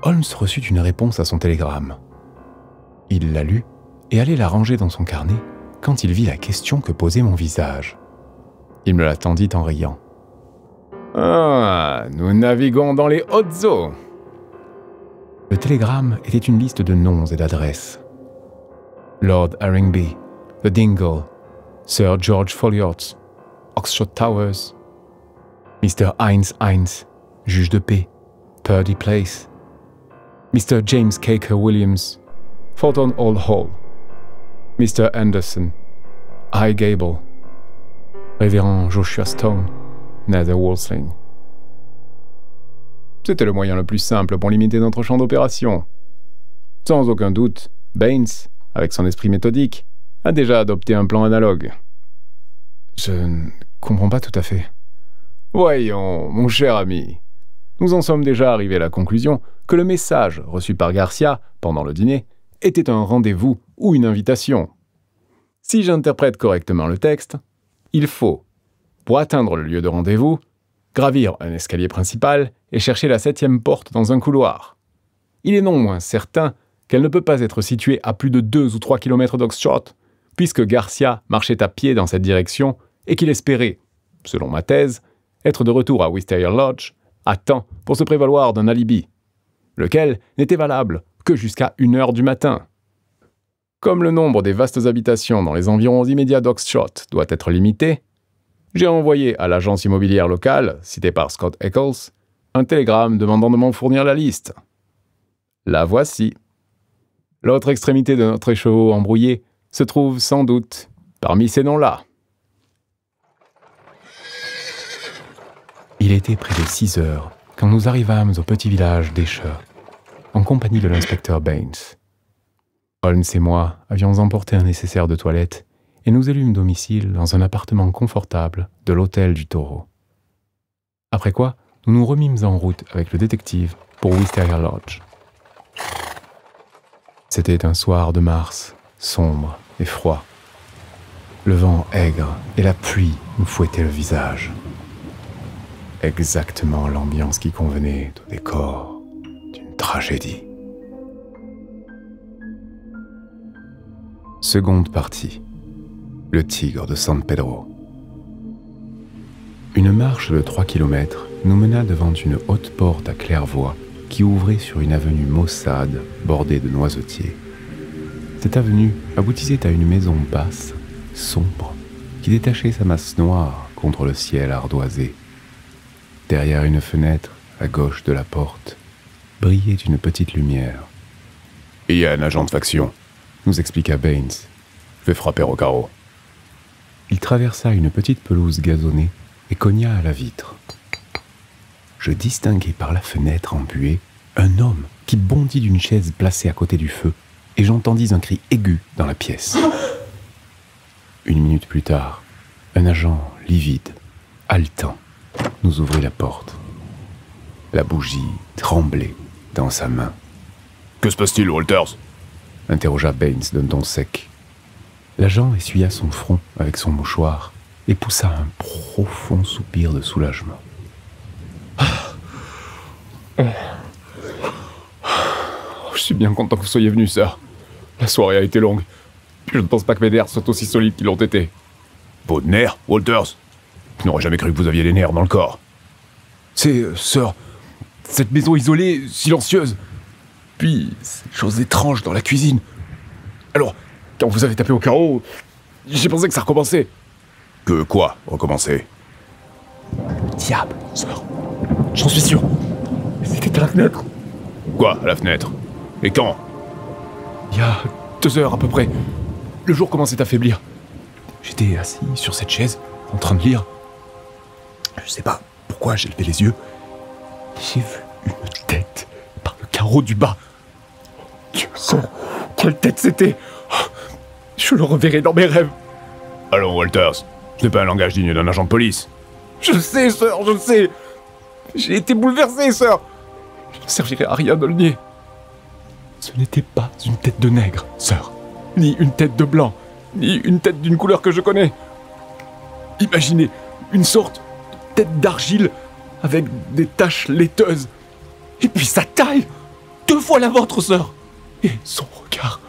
Holmes reçut une réponse à son télégramme. Il la lut et allait la ranger dans son carnet quand il vit la question que posait mon visage. Il me la tendit en riant. « Ah, nous naviguons dans les hautes eaux !» Le télégramme était une liste de noms et d'adresses. Lord Haringby, The Dingle, Sir George Folliot, Oxford Towers, Mr. Hines, juge de paix, Purdy Place, Mr. James Caker Williams, Thornton Hall Hall, Mr. Anderson, High Gable, Révérend Joshua Stone, Nether Wolsling. C'était le moyen le plus simple pour limiter notre champ d'opération. Sans aucun doute, Baines, avec son esprit méthodique, a déjà adopté un plan analogue. Je ne comprends pas tout à fait. Voyons, mon cher ami, nous en sommes déjà arrivés à la conclusion que le message reçu par Garcia pendant le dîner était un rendez-vous ou une invitation. Si j'interprète correctement le texte, il faut, pour atteindre le lieu de rendez-vous, gravir un escalier principal et chercher la 7e porte dans un couloir. Il est non moins certain qu'elle ne peut pas être située à plus de 2 ou 3 kilomètres d'Oxshott, puisque Garcia marchait à pied dans cette direction et qu'il espérait, selon ma thèse, être de retour à Wisteria Lodge à temps pour se prévaloir d'un alibi, lequel n'était valable que jusqu'à 1h du matin. Comme le nombre des vastes habitations dans les environs immédiats d'Oxshott doit être limité, j'ai envoyé à l'agence immobilière locale, citée par Scott Eccles, un télégramme demandant de m'en fournir la liste. La voici. L'autre extrémité de notre écheveau embrouillé se trouve sans doute parmi ces noms-là. Il était près de 6 heures quand nous arrivâmes au petit village d'Esher, en compagnie de l'inspecteur Baines. Holmes et moi avions emporté un nécessaire de toilette et nous élûmes domicile dans un appartement confortable de l'hôtel du Taureau. Après quoi, nous nous remîmes en route avec le détective pour Wisteria Lodge. C'était un soir de mars, sombre et froid. Le vent aigre et la pluie nous fouettaient le visage. Exactement l'ambiance qui convenait au décor d'une tragédie. Seconde partie. Le tigre de San Pedro. Une marche de 3 kilomètres nous mena devant une haute porte à claire-voie qui ouvrait sur une avenue maussade bordée de noisetiers. Cette avenue aboutissait à une maison basse, sombre, qui détachait sa masse noire contre le ciel ardoisé. Derrière une fenêtre, à gauche de la porte, brillait une petite lumière. « Il y a un agent de faction », nous expliqua Baines. « Je vais frapper au carreau. » Il traversa une petite pelouse gazonnée et cogna à la vitre. Je distinguai par la fenêtre embuée un homme qui bondit d'une chaise placée à côté du feu, et j'entendis un cri aigu dans la pièce. 1 minute plus tard, un agent livide, haletant, nous ouvrit la porte. La bougie tremblait dans sa main. « Que se passe-t-il, Walters ?» interrogea Baines d'un ton sec. L'agent essuya son front avec son mouchoir et poussa un profond soupir de soulagement. Je suis bien content que vous soyez venu, sir. La soirée a été longue. Puis je ne pense pas que mes nerfs soient aussi solides qu'ils l'ont été. Vos nerfs, Walters? Je n'aurais jamais cru que vous aviez des nerfs dans le corps. C'est, sir, cette maison isolée, silencieuse. Puis, ces choses étranges dans la cuisine. Alors, quand vous avez tapé au carreau, j'ai pensé que ça recommençait. Que quoi, recommencer? Le diable, sir. J'en suis sûr. C'était à la fenêtre. Quoi, à la fenêtre? Et quand? Il y a 2 heures à peu près. Le jour commençait à faiblir. J'étais assis sur cette chaise, en train de lire. Je sais pas pourquoi j'ai levé les yeux. J'ai vu une tête par le carreau du bas. Dieu sait quelle tête c'était. Je le reverrai dans mes rêves. Allons, Walters, ce n'est pas un langage digne d'un agent de police. Je sais, sir, je sais. J'ai été bouleversé, sir. Il ne servirait à rien de le nier. Ce n'était pas une tête de nègre, sir. Ni une tête de blanc. Ni une tête d'une couleur que je connais. Imaginez une sorte de tête d'argile avec des taches laiteuses. Et puis sa taille, 2 fois la vôtre, sir. Et son regard.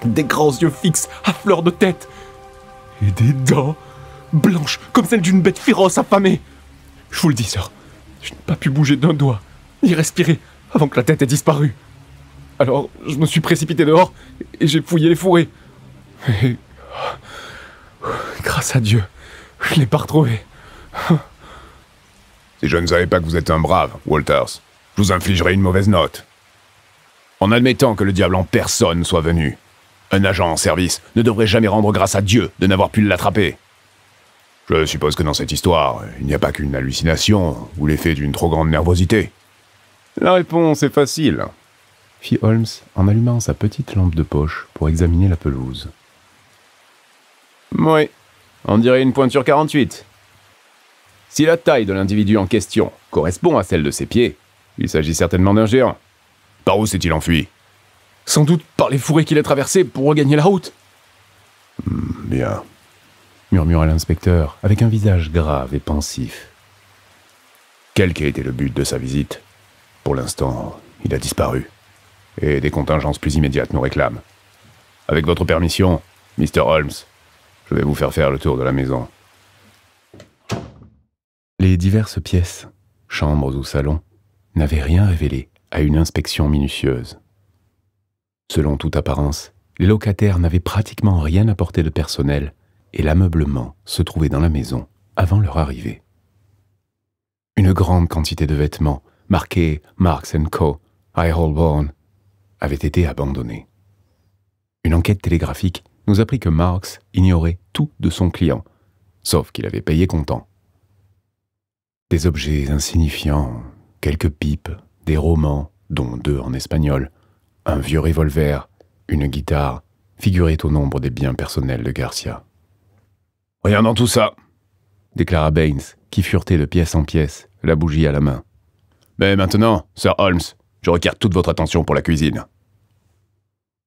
Des grands yeux fixes à fleur de tête. Et des dents blanches comme celles d'une bête féroce affamée. Je vous le dis, sir, je n'ai pas pu bouger d'un doigt, ni respirer avant que la tête ait disparu. Alors, je me suis précipité dehors et j'ai fouillé les fourrés. Et... grâce à Dieu, je ne l'ai pas retrouvé. Si je ne savais pas que vous êtes un brave, Walters, je vous infligerais une mauvaise note. En admettant que le diable en personne soit venu, un agent en service ne devrait jamais rendre grâce à Dieu de n'avoir pu l'attraper. Je suppose que dans cette histoire, il n'y a pas qu'une hallucination ou l'effet d'une trop grande nervosité. La réponse est facile, fit Holmes en allumant sa petite lampe de poche pour examiner la pelouse. Oui, on dirait une pointure 48. Si la taille de l'individu en question correspond à celle de ses pieds, il s'agit certainement d'un géant. Par où s'est-il enfui? Sans doute par les fourrés qu'il a traversés pour regagner la route. Bien, murmura l'inspecteur avec un visage grave et pensif. Quel qu'a été le but de sa visite? Pour l'instant, il a disparu. et des contingences plus immédiates nous réclament. Avec votre permission, Mr. Holmes, je vais vous faire faire le tour de la maison. Les diverses pièces, chambres ou salons, n'avaient rien révélé à une inspection minutieuse. Selon toute apparence, les locataires n'avaient pratiquement rien apporté de personnel et l'ameublement se trouvait dans la maison avant leur arrivée. Une grande quantité de vêtements, marqués Marks & Co., I Holborn, avaient été abandonnés. Une enquête télégraphique nous apprit que Marks ignorait tout de son client, sauf qu'il avait payé comptant. Des objets insignifiants, quelques pipes, des romans, dont 2 en espagnol, un vieux revolver, une guitare, figuraient au nombre des biens personnels de Garcia. « Rien dans tout ça !» déclara Baines, qui furetait de pièce en pièce, la bougie à la main. « Mais maintenant, Sir Holmes, je requiers toute votre attention pour la cuisine. »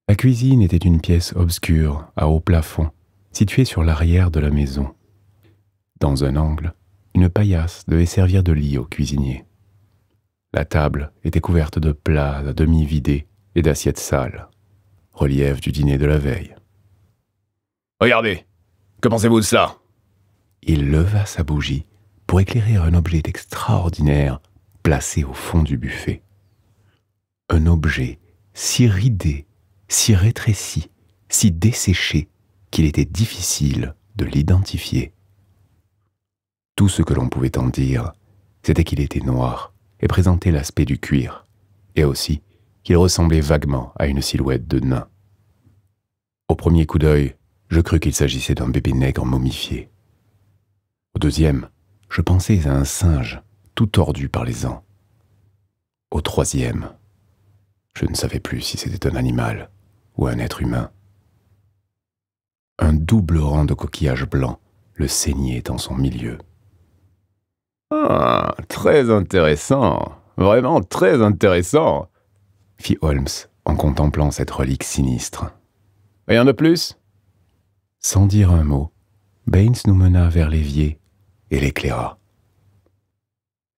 La cuisine était une pièce obscure, à haut plafond, située sur l'arrière de la maison. Dans un angle, une paillasse devait servir de lit au cuisinier. La table était couverte de plats à demi vidés et d'assiettes sales, relief du dîner de la veille. « Regardez, que pensez-vous de cela ?» Il leva sa bougie pour éclairer un objet extraordinaire placé au fond du buffet. Un objet si ridé, si rétréci, si desséché qu'il était difficile de l'identifier. Tout ce que l'on pouvait en dire, c'était qu'il était noir et présentait l'aspect du cuir, et aussi qu'il ressemblait vaguement à une silhouette de nain. Au premier coup d'œil, je crus qu'il s'agissait d'un bébé nègre momifié. Au deuxième, je pensais à un singe tout tordu par les ans. Au troisième, je ne savais plus si c'était un animal ou un être humain. Un double rang de coquillages blancs le ceignait en son milieu. « Ah, très intéressant, vraiment très intéressant !» fit Holmes en contemplant cette relique sinistre. « Rien de plus ?» Sans dire un mot, Baines nous mena vers l'évier et l'éclaira.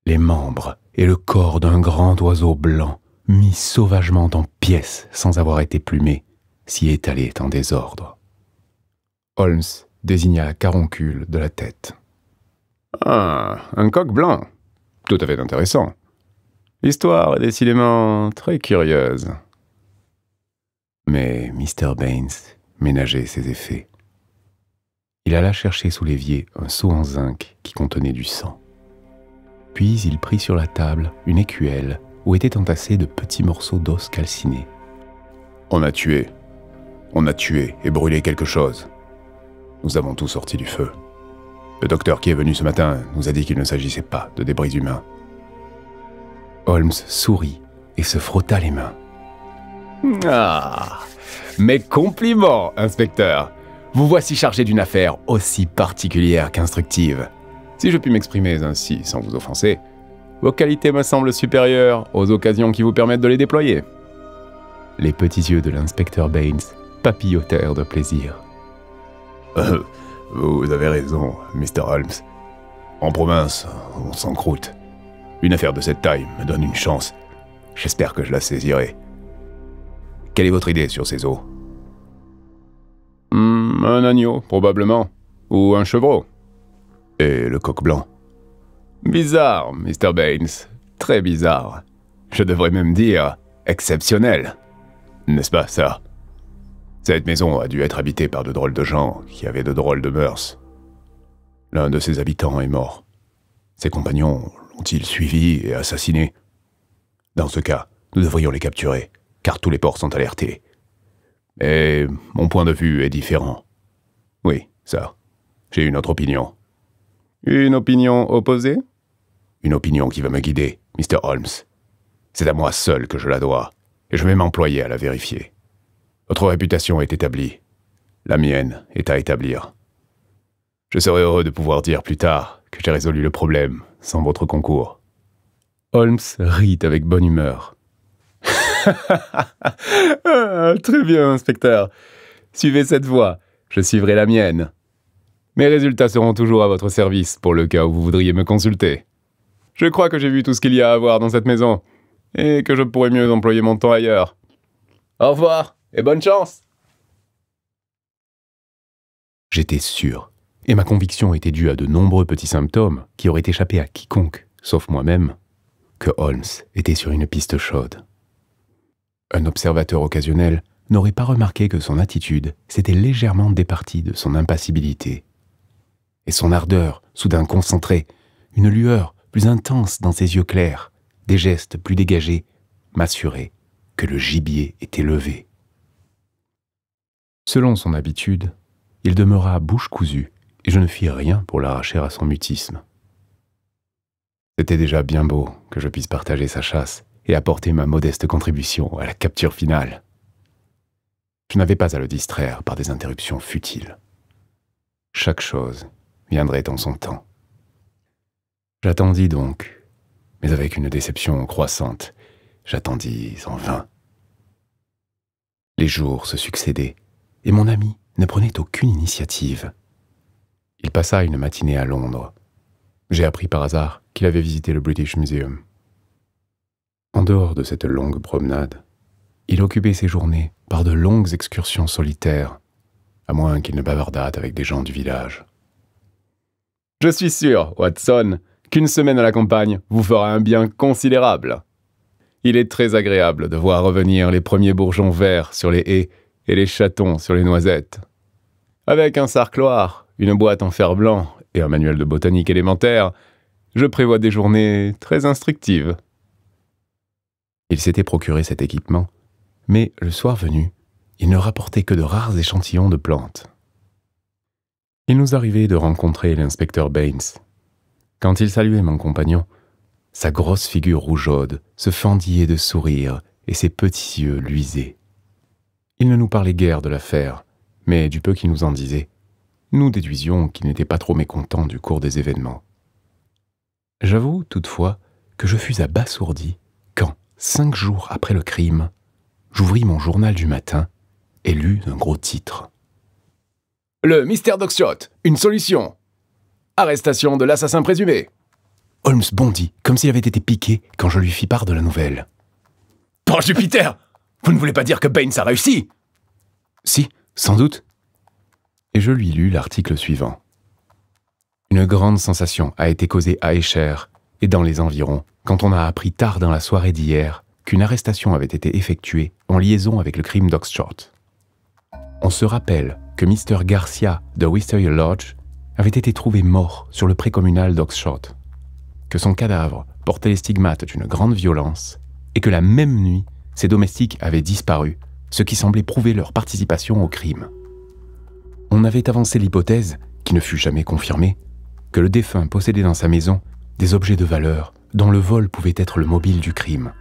Les membres et le corps d'un grand oiseau blanc, mis sauvagement en pièces sans avoir été plumé, s'y étalaient en désordre. Holmes désigna la caroncule de la tête. « Ah, un coq blanc. Tout à fait intéressant. L'histoire est décidément très curieuse. » Mais Mr. Baines ménageait ses effets. Il alla chercher sous l'évier un seau en zinc qui contenait du sang. Puis il prit sur la table une écuelle où étaient entassés de petits morceaux d'os calcinés. « On a tué et brûlé quelque chose. Nous avons tout sorti du feu. Le docteur qui est venu ce matin nous a dit qu'il ne s'agissait pas de débris humains. » Holmes sourit et se frotta les mains. « Ah, mes compliments, inspecteur. Vous voici chargé d'une affaire aussi particulière qu'instructive. Si je puis m'exprimer ainsi sans vous offenser, vos qualités me semblent supérieures aux occasions qui vous permettent de les déployer. » Les petits yeux de l'inspecteur Baines papillotèrent de plaisir. Vous avez raison, Mr. Holmes. En province, on s'encroute. Une affaire de cette taille me donne une chance. J'espère que je la saisirai. Quelle est votre idée sur ces os ? Un agneau, probablement. Ou un chevreau. Et le coq blanc ? Bizarre, Mr. Baines. Très bizarre. Je devrais même dire exceptionnel. N'est-ce pas ça ? Cette maison a dû être habitée par de drôles de gens qui avaient de drôles de mœurs. L'un de ses habitants est mort. Ses compagnons l'ont-ils suivi et assassiné ? Dans ce cas, nous devrions les capturer, car tous les ports sont alertés. Mais mon point de vue est différent. Oui, ça. J'ai une autre opinion. Une opinion opposée ? Une opinion qui va me guider, Mr. Holmes. C'est à moi seul que je la dois, et je vais m'employer à la vérifier. Votre réputation est établie. La mienne est à établir. Je serai heureux de pouvoir dire plus tard que j'ai résolu le problème sans votre concours. Holmes rit avec bonne humeur. Très bien, inspecteur. Suivez cette voie, je suivrai la mienne. Mes résultats seront toujours à votre service pour le cas où vous voudriez me consulter. Je crois que j'ai vu tout ce qu'il y a à voir dans cette maison, et que je pourrais mieux employer mon temps ailleurs. Au revoir, et bonne chance. J'étais sûr, et ma conviction était due à de nombreux petits symptômes qui auraient échappé à quiconque, sauf moi-même, que Holmes était sur une piste chaude. Un observateur occasionnel n'aurait pas remarqué que son attitude s'était légèrement départie de son impassibilité. Et son ardeur, soudain concentrée, une lueur plus intense dans ses yeux clairs, des gestes plus dégagés, m'assuraient que le gibier était levé. Selon son habitude, il demeura bouche cousue et je ne fis rien pour l'arracher à son mutisme. C'était déjà bien beau que je puisse partager sa chasse et apporter ma modeste contribution à la capture finale. Je n'avais pas à le distraire par des interruptions futiles. Chaque chose viendrait en son temps. J'attendis donc, mais avec une déception croissante, j'attendis en vain. Les jours se succédaient, et mon ami ne prenait aucune initiative. Il passa une matinée à Londres. J'ai appris par hasard qu'il avait visité le British Museum. En dehors de cette longue promenade, il occupait ses journées par de longues excursions solitaires, à moins qu'il ne bavardât avec des gens du village. Je suis sûr, Watson, qu'une semaine à la campagne vous fera un bien considérable. Il est très agréable de voir revenir les premiers bourgeons verts sur les haies et les chatons sur les noisettes. Avec un sarcloir, une boîte en fer blanc et un manuel de botanique élémentaire, je prévois des journées très instructives. Il s'était procuré cet équipement, mais le soir venu, il ne rapportait que de rares échantillons de plantes. Il nous arrivait de rencontrer l'inspecteur Baines. Quand il saluait mon compagnon, sa grosse figure rougeaude se fendillait de sourire et ses petits yeux luisaient. Il ne nous parlait guère de l'affaire, mais du peu qu'il nous en disait, nous déduisions qu'il n'était pas trop mécontent du cours des événements. J'avoue toutefois que je fus abasourdi quand, 5 jours après le crime, j'ouvris mon journal du matin et lus un gros titre. Le mystère d'Oxshott, une solution. Arrestation de l'assassin présumé. Holmes bondit, comme s'il avait été piqué quand je lui fis part de la nouvelle. « Par Jupiter! Vous ne voulez pas dire que Baines a réussi ?» ?»« Si, sans doute. » Et je lui lus l'article suivant. Une grande sensation a été causée à Esher et dans les environs quand on a appris tard dans la soirée d'hier qu'une arrestation avait été effectuée en liaison avec le crime d'Oxshott. On se rappelle que Mr. Garcia de Wisteria Lodge avait été trouvé mort sur le pré communal d'Oxshott, que son cadavre portait les stigmates d'une grande violence et que la même nuit, ses domestiques avaient disparu, ce qui semblait prouver leur participation au crime. On avait avancé l'hypothèse, qui ne fut jamais confirmée, que le défunt possédait dans sa maison des objets de valeur dont le vol pouvait être le mobile du crime.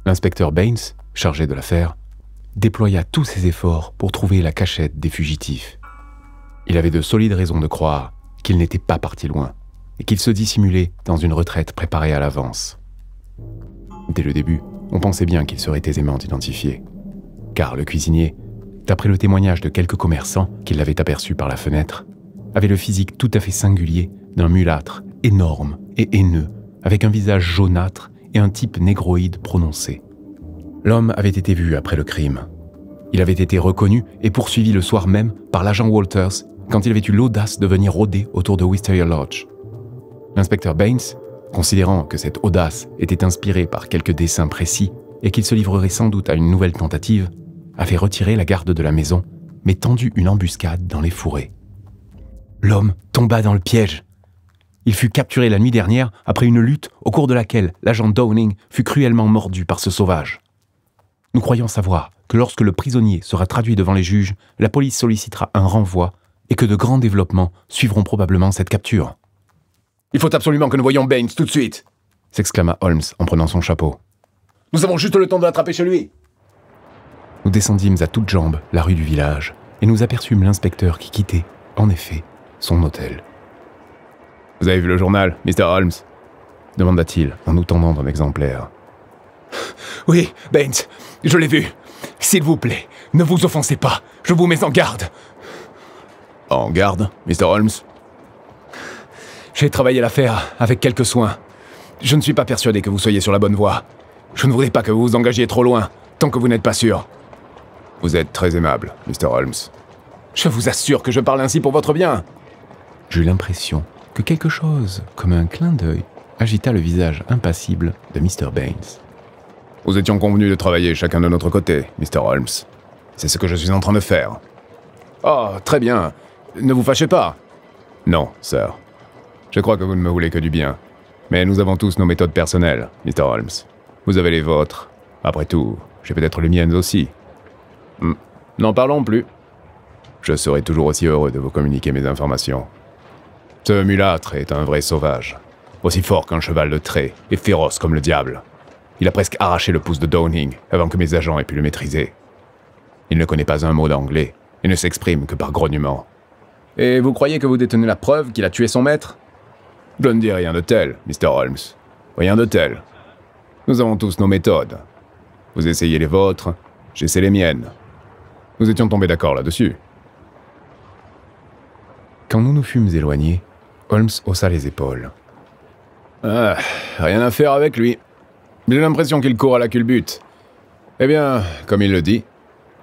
L'inspecteur Baines, chargé de l'affaire, déploya tous ses efforts pour trouver la cachette des fugitifs. Il avait de solides raisons de croire qu'il n'était pas parti loin et qu'il se dissimulait dans une retraite préparée à l'avance. Dès le début, on pensait bien qu'il serait aisément identifié, car le cuisinier, d'après le témoignage de quelques commerçants qui l'avaient aperçu par la fenêtre, avait le physique tout à fait singulier d'un mulâtre énorme et haineux, avec un visage jaunâtre et un type négroïde prononcé. L'homme avait été vu après le crime. Il avait été reconnu et poursuivi le soir même par l'agent Walters quand il avait eu l'audace de venir rôder autour de Wisteria Lodge. L'inspecteur Baines, considérant que cette audace était inspirée par quelques desseins précis et qu'il se livrerait sans doute à une nouvelle tentative, avait retiré la garde de la maison, mais tendu une embuscade dans les fourrés. L'homme tomba dans le piège. Il fut capturé la nuit dernière après une lutte au cours de laquelle l'agent Downing fut cruellement mordu par ce sauvage. Nous croyons savoir que lorsque le prisonnier sera traduit devant les juges, la police sollicitera un renvoi et que de grands développements suivront probablement cette capture. « Il faut absolument que nous voyions Baines tout de suite !» s'exclama Holmes en prenant son chapeau. « Nous avons juste le temps de l'attraper chez lui !» Nous descendîmes à toutes jambes la rue du village et nous aperçûmes l'inspecteur qui quittait, en effet, son hôtel. « Vous avez vu le journal, Mr. Holmes ?» demanda-t-il en nous tendant un exemplaire. « Oui, Baines, je l'ai vu. S'il vous plaît, ne vous offensez pas, je vous mets en garde. »« En garde, Mr. Holmes ?» J'ai travaillé l'affaire avec quelques soins. Je ne suis pas persuadé que vous soyez sur la bonne voie. Je ne voudrais pas que vous vous engagiez trop loin, tant que vous n'êtes pas sûr. Vous êtes très aimable, Mr. Holmes. Je vous assure que je parle ainsi pour votre bien. J'eus l'impression que quelque chose, comme un clin d'œil, agita le visage impassible de Mr. Baines. Nous étions convenus de travailler chacun de notre côté, Mr. Holmes. C'est ce que je suis en train de faire. Oh, très bien. Ne vous fâchez pas. Non, sir. Je crois que vous ne me voulez que du bien. Mais nous avons tous nos méthodes personnelles, Mr. Holmes. Vous avez les vôtres. Après tout, j'ai peut-être les miennes aussi. N'en parlons plus. Je serai toujours aussi heureux de vous communiquer mes informations. Ce mulâtre est un vrai sauvage. Aussi fort qu'un cheval de trait et féroce comme le diable. Il a presque arraché le pouce de Downing avant que mes agents aient pu le maîtriser. Il ne connaît pas un mot d'anglais et ne s'exprime que par grognement. Et vous croyez que vous détenez la preuve qu'il a tué son maître? Je ne dis rien de tel, Mr. Holmes. Rien de tel. Nous avons tous nos méthodes. Vous essayez les vôtres, j'essaie les miennes. Nous étions tombés d'accord là-dessus. Quand nous nous fûmes éloignés, Holmes haussa les épaules. Ah, rien à faire avec lui. J'ai l'impression qu'il court à la culbute. Eh bien, comme il le dit,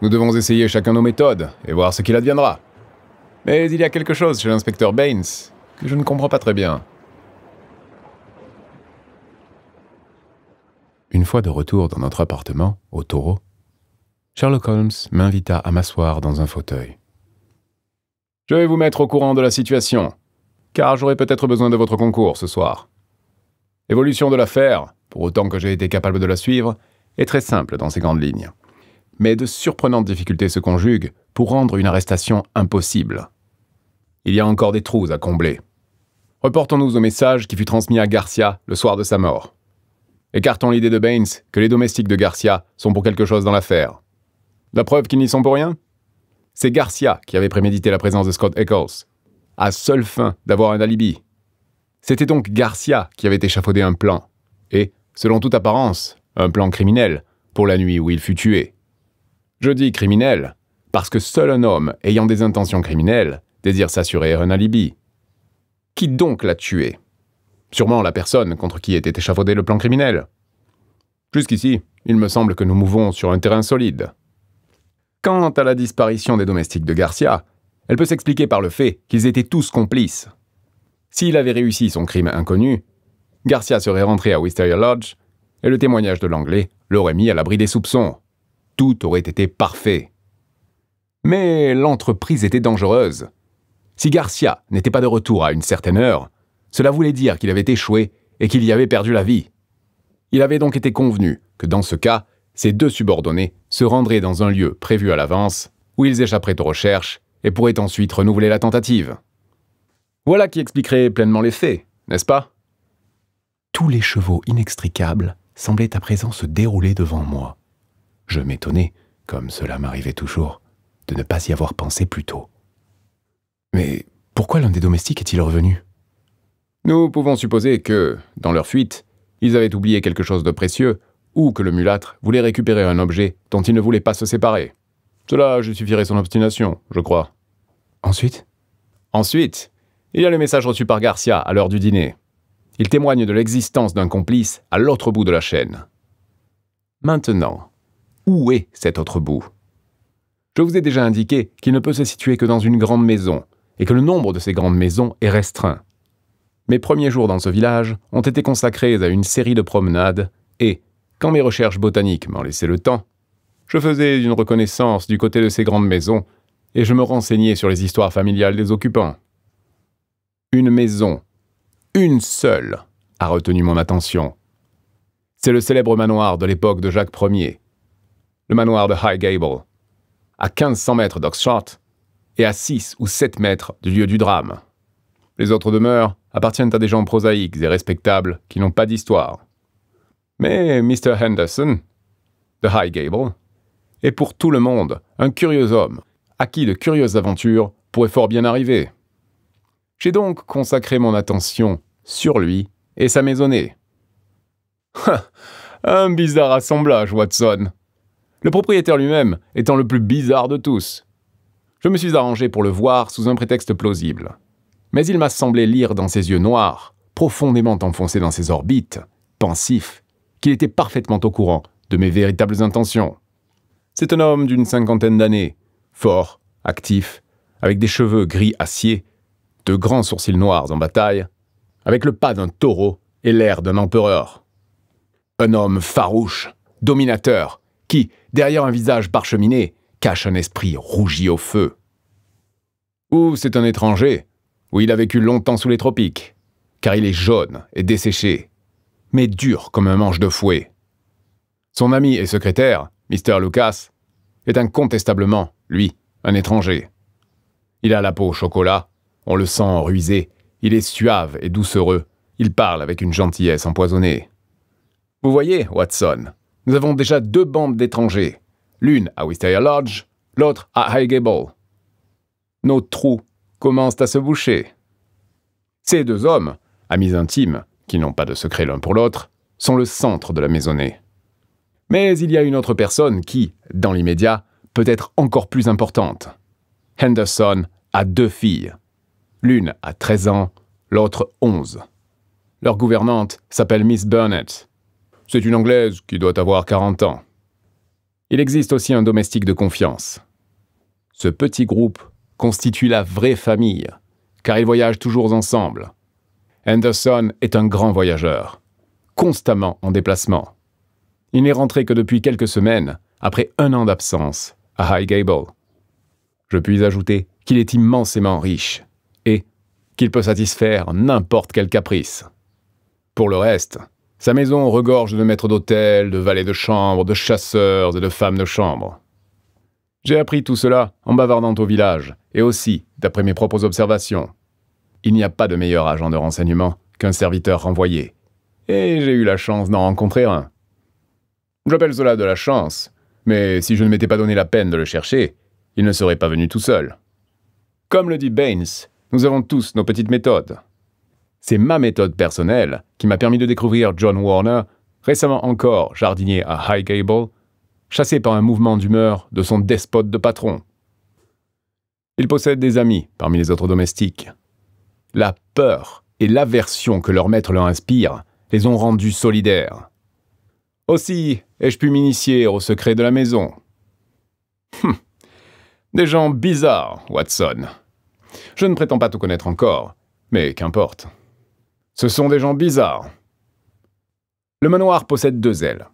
nous devons essayer chacun nos méthodes et voir ce qu'il adviendra. Mais il y a quelque chose chez l'inspecteur Baines que je ne comprends pas très bien. Une fois de retour dans notre appartement, au Taureau, Sherlock Holmes m'invita à m'asseoir dans un fauteuil. Je vais vous mettre au courant de la situation, car j'aurai peut-être besoin de votre concours ce soir. L'évolution de l'affaire, pour autant que j'ai été capable de la suivre, est très simple dans ses grandes lignes. Mais de surprenantes difficultés se conjuguent pour rendre une arrestation impossible. Il y a encore des trous à combler. Reportons-nous au message qui fut transmis à Garcia le soir de sa mort. Écartons l'idée de Baines que les domestiques de Garcia sont pour quelque chose dans l'affaire. La preuve qu'ils n'y sont pour rien? C'est Garcia qui avait prémédité la présence de Scott Eccles, à seule fin d'avoir un alibi. C'était donc Garcia qui avait échafaudé un plan, et, selon toute apparence, un plan criminel, pour la nuit où il fut tué. Je dis criminel, parce que seul un homme ayant des intentions criminelles désire s'assurer un alibi. Qui donc l'a tué? Sûrement la personne contre qui était échafaudé le plan criminel. Jusqu'ici, il me semble que nous mouvons sur un terrain solide. Quant à la disparition des domestiques de Garcia, elle peut s'expliquer par le fait qu'ils étaient tous complices. S'il avait réussi son crime inconnu, Garcia serait rentré à Wisteria Lodge et le témoignage de l'Anglais l'aurait mis à l'abri des soupçons. Tout aurait été parfait. Mais l'entreprise était dangereuse. Si Garcia n'était pas de retour à une certaine heure, cela voulait dire qu'il avait échoué et qu'il y avait perdu la vie. Il avait donc été convenu que dans ce cas, ses deux subordonnés se rendraient dans un lieu prévu à l'avance, où ils échapperaient aux recherches et pourraient ensuite renouveler la tentative. Voilà qui expliquerait pleinement les faits, n'est-ce pas? Tous les chevaux inextricables semblaient à présent se dérouler devant moi. Je m'étonnais, comme cela m'arrivait toujours, de ne pas y avoir pensé plus tôt. Mais pourquoi l'un des domestiques est-il revenu? Nous pouvons supposer que, dans leur fuite, ils avaient oublié quelque chose de précieux, ou que le mulâtre voulait récupérer un objet dont il ne voulait pas se séparer. Cela justifierait son obstination, je crois. Ensuite, il y a le message reçu par Garcia à l'heure du dîner. Il témoigne de l'existence d'un complice à l'autre bout de la chaîne. Maintenant, où est cet autre bout? Je vous ai déjà indiqué qu'il ne peut se situer que dans une grande maison, et que le nombre de ces grandes maisons est restreint. Mes premiers jours dans ce village ont été consacrés à une série de promenades, et, quand mes recherches botaniques m'en laissaient le temps, je faisais une reconnaissance du côté de ces grandes maisons, et je me renseignais sur les histoires familiales des occupants. Une maison, une seule, a retenu mon attention. C'est le célèbre manoir de l'époque de Jacques Ier, le manoir de Highgable, à 1500 mètres d'Oxshott et à 6 ou 7 mètres du lieu du drame. Les autres demeures appartiennent à des gens prosaïques et respectables qui n'ont pas d'histoire. Mais Mr. Henderson, de Highgable, est pour tout le monde un curieux homme, à qui de curieuses aventures pourraient fort bien arriver. J'ai donc consacré mon attention sur lui et sa maisonnée. Un bizarre assemblage, Watson. Le propriétaire lui-même étant le plus bizarre de tous. Je me suis arrangé pour le voir sous un prétexte plausible. Mais il m'a semblé lire dans ses yeux noirs, profondément enfoncés dans ses orbites, pensifs, qu'il était parfaitement au courant de mes véritables intentions. C'est un homme d'une 50aine d'années, fort, actif, avec des cheveux gris acier, de grands sourcils noirs en bataille, avec le pas d'un taureau et l'air d'un empereur. Un homme farouche, dominateur, qui, derrière un visage parcheminé, cache un esprit rougi au feu. Ou c'est un étranger, ou il a vécu longtemps sous les tropiques, car il est jaune et desséché, mais dur comme un manche de fouet. Son ami et secrétaire, Mr. Lucas, est incontestablement, lui, un étranger. Il a la peau au chocolat, on le sent rusé, il est suave et doucereux, il parle avec une gentillesse empoisonnée. Vous voyez, Watson, nous avons déjà 2 bandes d'étrangers, l'une à Wisteria Lodge, l'autre à Highgable. Nos trous commencent à se boucher. Ces 2 hommes, amis intimes, qui n'ont pas de secret l'un pour l'autre, sont le centre de la maisonnée. Mais il y a une autre personne qui, dans l'immédiat, peut être encore plus importante. Henderson a 2 filles. L'une a 13 ans, l'autre 11. Leur gouvernante s'appelle Miss Burnett. C'est une Anglaise qui doit avoir 40 ans. Il existe aussi un domestique de confiance. Ce petit groupe constitue la vraie famille, car ils voyagent toujours ensemble. Henderson est un grand voyageur, constamment en déplacement. Il n'est rentré que depuis quelques semaines, après 1 an d'absence, à Highgable. Je puis ajouter qu'il est immensément riche, et qu'il peut satisfaire n'importe quel caprice. Pour le reste, sa maison regorge de maîtres d'hôtel, de valets de chambre, de chasseurs et de femmes de chambre. J'ai appris tout cela en bavardant au village, et aussi d'après mes propres observations. Il n'y a pas de meilleur agent de renseignement qu'un serviteur renvoyé, et j'ai eu la chance d'en rencontrer un. J'appelle cela de la chance, mais si je ne m'étais pas donné la peine de le chercher, il ne serait pas venu tout seul. Comme le dit Baines, nous avons tous nos petites méthodes. C'est ma méthode personnelle qui m'a permis de découvrir John Warner, récemment encore jardinier à Highgable, chassé par un mouvement d'humeur de son despote de patron. Il possède des amis parmi les autres domestiques. La peur et l'aversion que leur maître leur inspire les ont rendus solidaires. Aussi ai-je pu m'initier au secret de la maison. Des gens bizarres, Watson. Je ne prétends pas tout connaître encore, mais qu'importe. Ce sont des gens bizarres. Le manoir possède 2 ailes.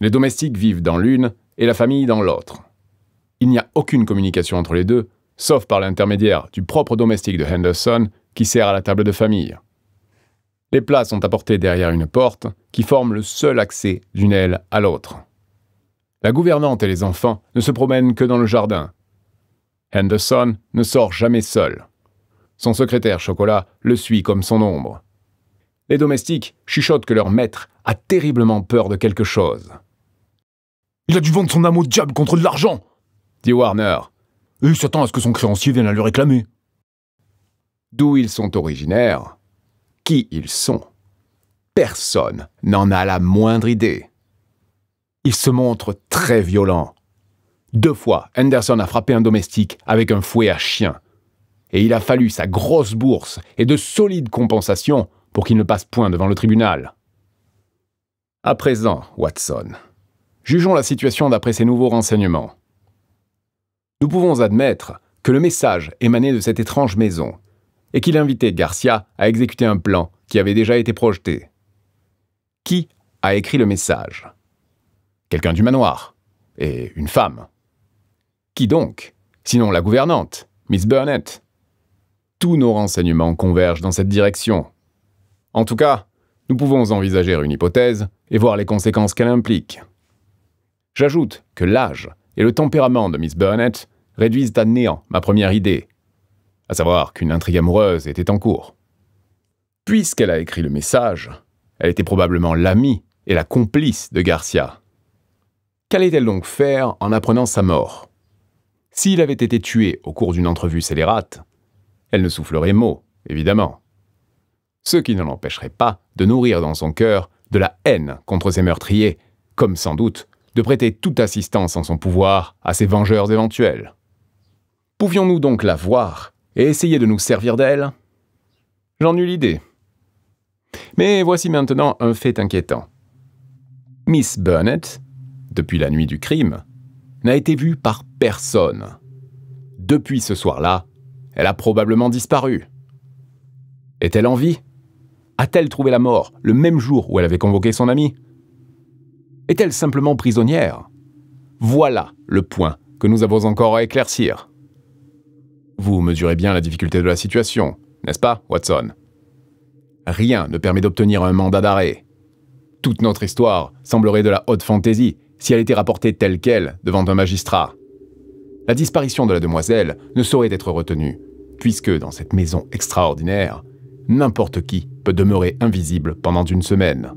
Les domestiques vivent dans l'une et la famille dans l'autre. Il n'y a aucune communication entre les deux, sauf par l'intermédiaire du propre domestique de Henderson qui sert à la table de famille. Les plats sont apportés derrière une porte qui forme le seul accès d'une aile à l'autre. La gouvernante et les enfants ne se promènent que dans le jardin. Henderson ne sort jamais seul. Son secrétaire Chocolat le suit comme son ombre. Les domestiques chuchotent que leur maître a terriblement peur de quelque chose. « Il a dû vendre son âme au diable contre de l'argent !» dit Warner. « Et il s'attend à ce que son créancier vienne à le réclamer. » D'où ils sont originaires, qui ils sont, personne n'en a la moindre idée. Ils se montrent très violents. 2 fois, Henderson a frappé un domestique avec un fouet à chien. Et il a fallu sa grosse bourse et de solides compensations pour qu'il ne passe point devant le tribunal. À présent, Watson, jugeons la situation d'après ces nouveaux renseignements. Nous pouvons admettre que le message émanait de cette étrange maison et qu'il invitait Garcia à exécuter un plan qui avait déjà été projeté. Qui a écrit le message? Quelqu'un du manoir, et une femme. Qui donc, sinon la gouvernante, Miss Burnett? Tous nos renseignements convergent dans cette direction. En tout cas, nous pouvons envisager une hypothèse et voir les conséquences qu'elle implique. J'ajoute que l'âge et le tempérament de Miss Burnett réduisent à néant ma première idée, à savoir qu'une intrigue amoureuse était en cours. Puisqu'elle a écrit le message, elle était probablement l'amie et la complice de Garcia. Qu'allait-elle donc faire en apprenant sa mort? S'il avait été tué au cours d'une entrevue scélérate, elle ne soufflerait mot, évidemment. Ce qui ne l'empêcherait pas de nourrir dans son cœur de la haine contre ses meurtriers, comme sans doute de prêter toute assistance en son pouvoir à ses vengeurs éventuels. Pouvions-nous donc la voir et essayer de nous servir d'elle? J'en eus l'idée. Mais voici maintenant un fait inquiétant. Miss Burnett, depuis la nuit du crime, n'a été vue par personne. Depuis ce soir-là, elle a probablement disparu. Est-elle en vie? A-t-elle trouvé la mort le même jour où elle avait convoqué son ami? Est-elle simplement prisonnière? Voilà le point que nous avons encore à éclaircir. Vous mesurez bien la difficulté de la situation, n'est-ce pas, Watson? Rien ne permet d'obtenir un mandat d'arrêt. Toute notre histoire semblerait de la haute fantaisie si elle était rapportée telle qu'elle devant un magistrat. La disparition de la demoiselle ne saurait être retenue, puisque dans cette maison extraordinaire, n'importe qui peut demeurer invisible pendant une semaine.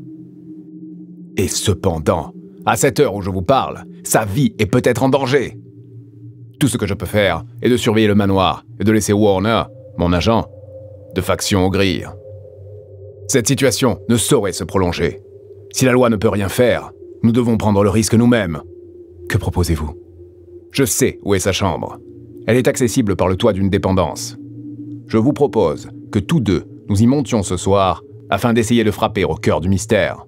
Et cependant, à cette heure où je vous parle, sa vie est peut-être en danger. Tout ce que je peux faire est de surveiller le manoir et de laisser Warner, mon agent, de faction aux grilles. Cette situation ne saurait se prolonger. Si la loi ne peut rien faire, nous devons prendre le risque nous-mêmes. Que proposez-vous? Je sais où est sa chambre. Elle est accessible par le toit d'une dépendance. Je vous propose que tous deux, nous y montions ce soir afin d'essayer de frapper au cœur du mystère.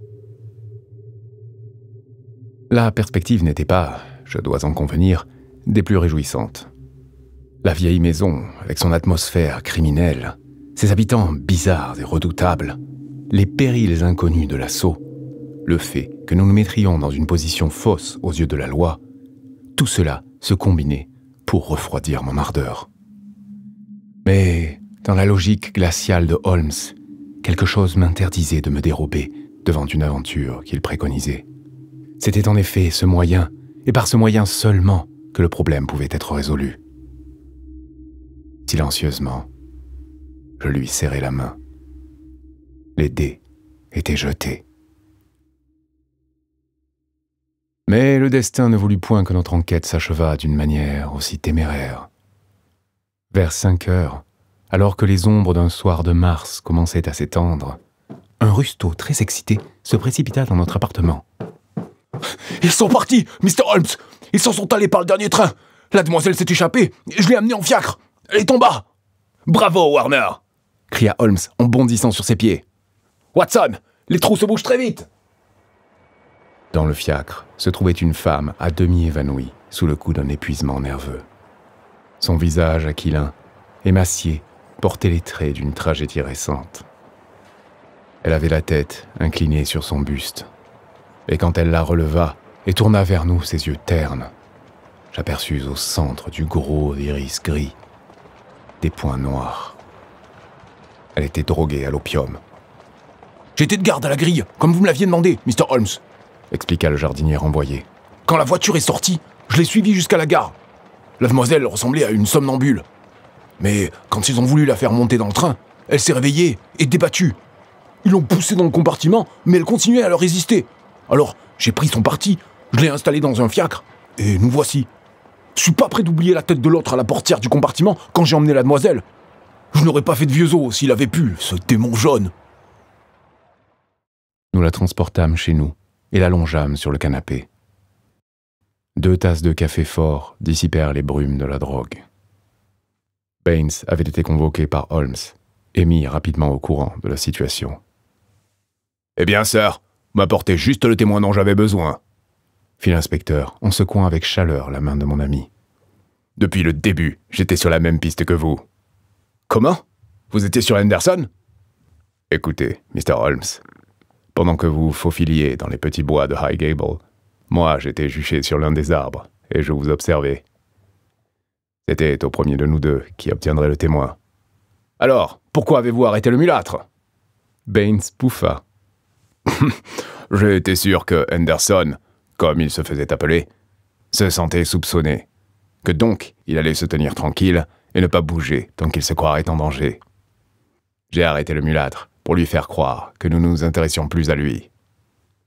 La perspective n'était pas, je dois en convenir, des plus réjouissantes. La vieille maison, avec son atmosphère criminelle, ses habitants bizarres et redoutables, les périls inconnus de l'assaut, le fait que nous nous mettrions dans une position fausse aux yeux de la loi, tout cela se combinait pour refroidir mon ardeur. Mais, dans la logique glaciale de Holmes, quelque chose m'interdisait de me dérober devant une aventure qu'il préconisait. C'était en effet ce moyen, et par ce moyen seulement, que le problème pouvait être résolu. Silencieusement, je lui serrai la main. Les dés étaient jetés. Mais le destin ne voulut point que notre enquête s'achevât d'une manière aussi téméraire. Vers 5 heures, alors que les ombres d'un soir de mars commençaient à s'étendre, un rustaud très excité se précipita dans notre appartement. « Ils sont partis, Mr. Holmes! Ils s'en sont allés par le dernier train! La demoiselle s'est échappée et je l'ai amenée en fiacre! Elle est en bas! »« Bravo, Warner !» cria Holmes en bondissant sur ses pieds. « Watson, les trous se bougent très vite !» Dans le fiacre se trouvait une femme à demi évanouie sous le coup d'un épuisement nerveux. Son visage aquilin, émacié, portait les traits d'une tragédie récente. Elle avait la tête inclinée sur son buste, et quand elle la releva et tourna vers nous ses yeux ternes, j'aperçus au centre du gros iris gris des points noirs. Elle était droguée à l'opium. « J'étais de garde à la grille, comme vous me l'aviez demandé, Mr. Holmes », expliqua le jardinier renvoyé. « Quand la voiture est sortie, je l'ai suivie jusqu'à la gare. La demoiselle ressemblait à une somnambule. Mais quand ils ont voulu la faire monter dans le train, elle s'est réveillée et débattue. Ils l'ont poussée dans le compartiment, mais elle continuait à leur résister. Alors, j'ai pris son parti, je l'ai installée dans un fiacre, et nous voici. Je suis pas prêt d'oublier la tête de l'autre à la portière du compartiment quand j'ai emmené la demoiselle. Je n'aurais pas fait de vieux os s'il avait pu, ce démon jaune. » Nous la transportâmes chez nous et la longeâmes sur le canapé. 2 tasses de café fort dissipèrent les brumes de la drogue. Baines avait été convoqué par Holmes et mis rapidement au courant de la situation. « Eh bien, sir, m'apportez juste le témoin dont j'avais besoin, » fit l'inspecteur en secouant avec chaleur la main de mon ami. « Depuis le début, j'étais sur la même piste que vous. »« Comment? Vous étiez sur Henderson ?» ?»« Écoutez, Mr. Holmes, pendant que vous faufiliez dans les petits bois de Highgable, moi j'étais juché sur l'un des arbres et je vous observais. C'était au premier de nous deux qui obtiendrait le témoin. »« Alors, pourquoi avez-vous arrêté le mulâtre ?» Baines pouffa. « J'ai été sûr que Henderson, comme il se faisait appeler, se sentait soupçonné, que donc il allait se tenir tranquille et ne pas bouger tant qu'il se croirait en danger. J'ai arrêté le mulâtre pour lui faire croire que nous ne nous intéressions plus à lui.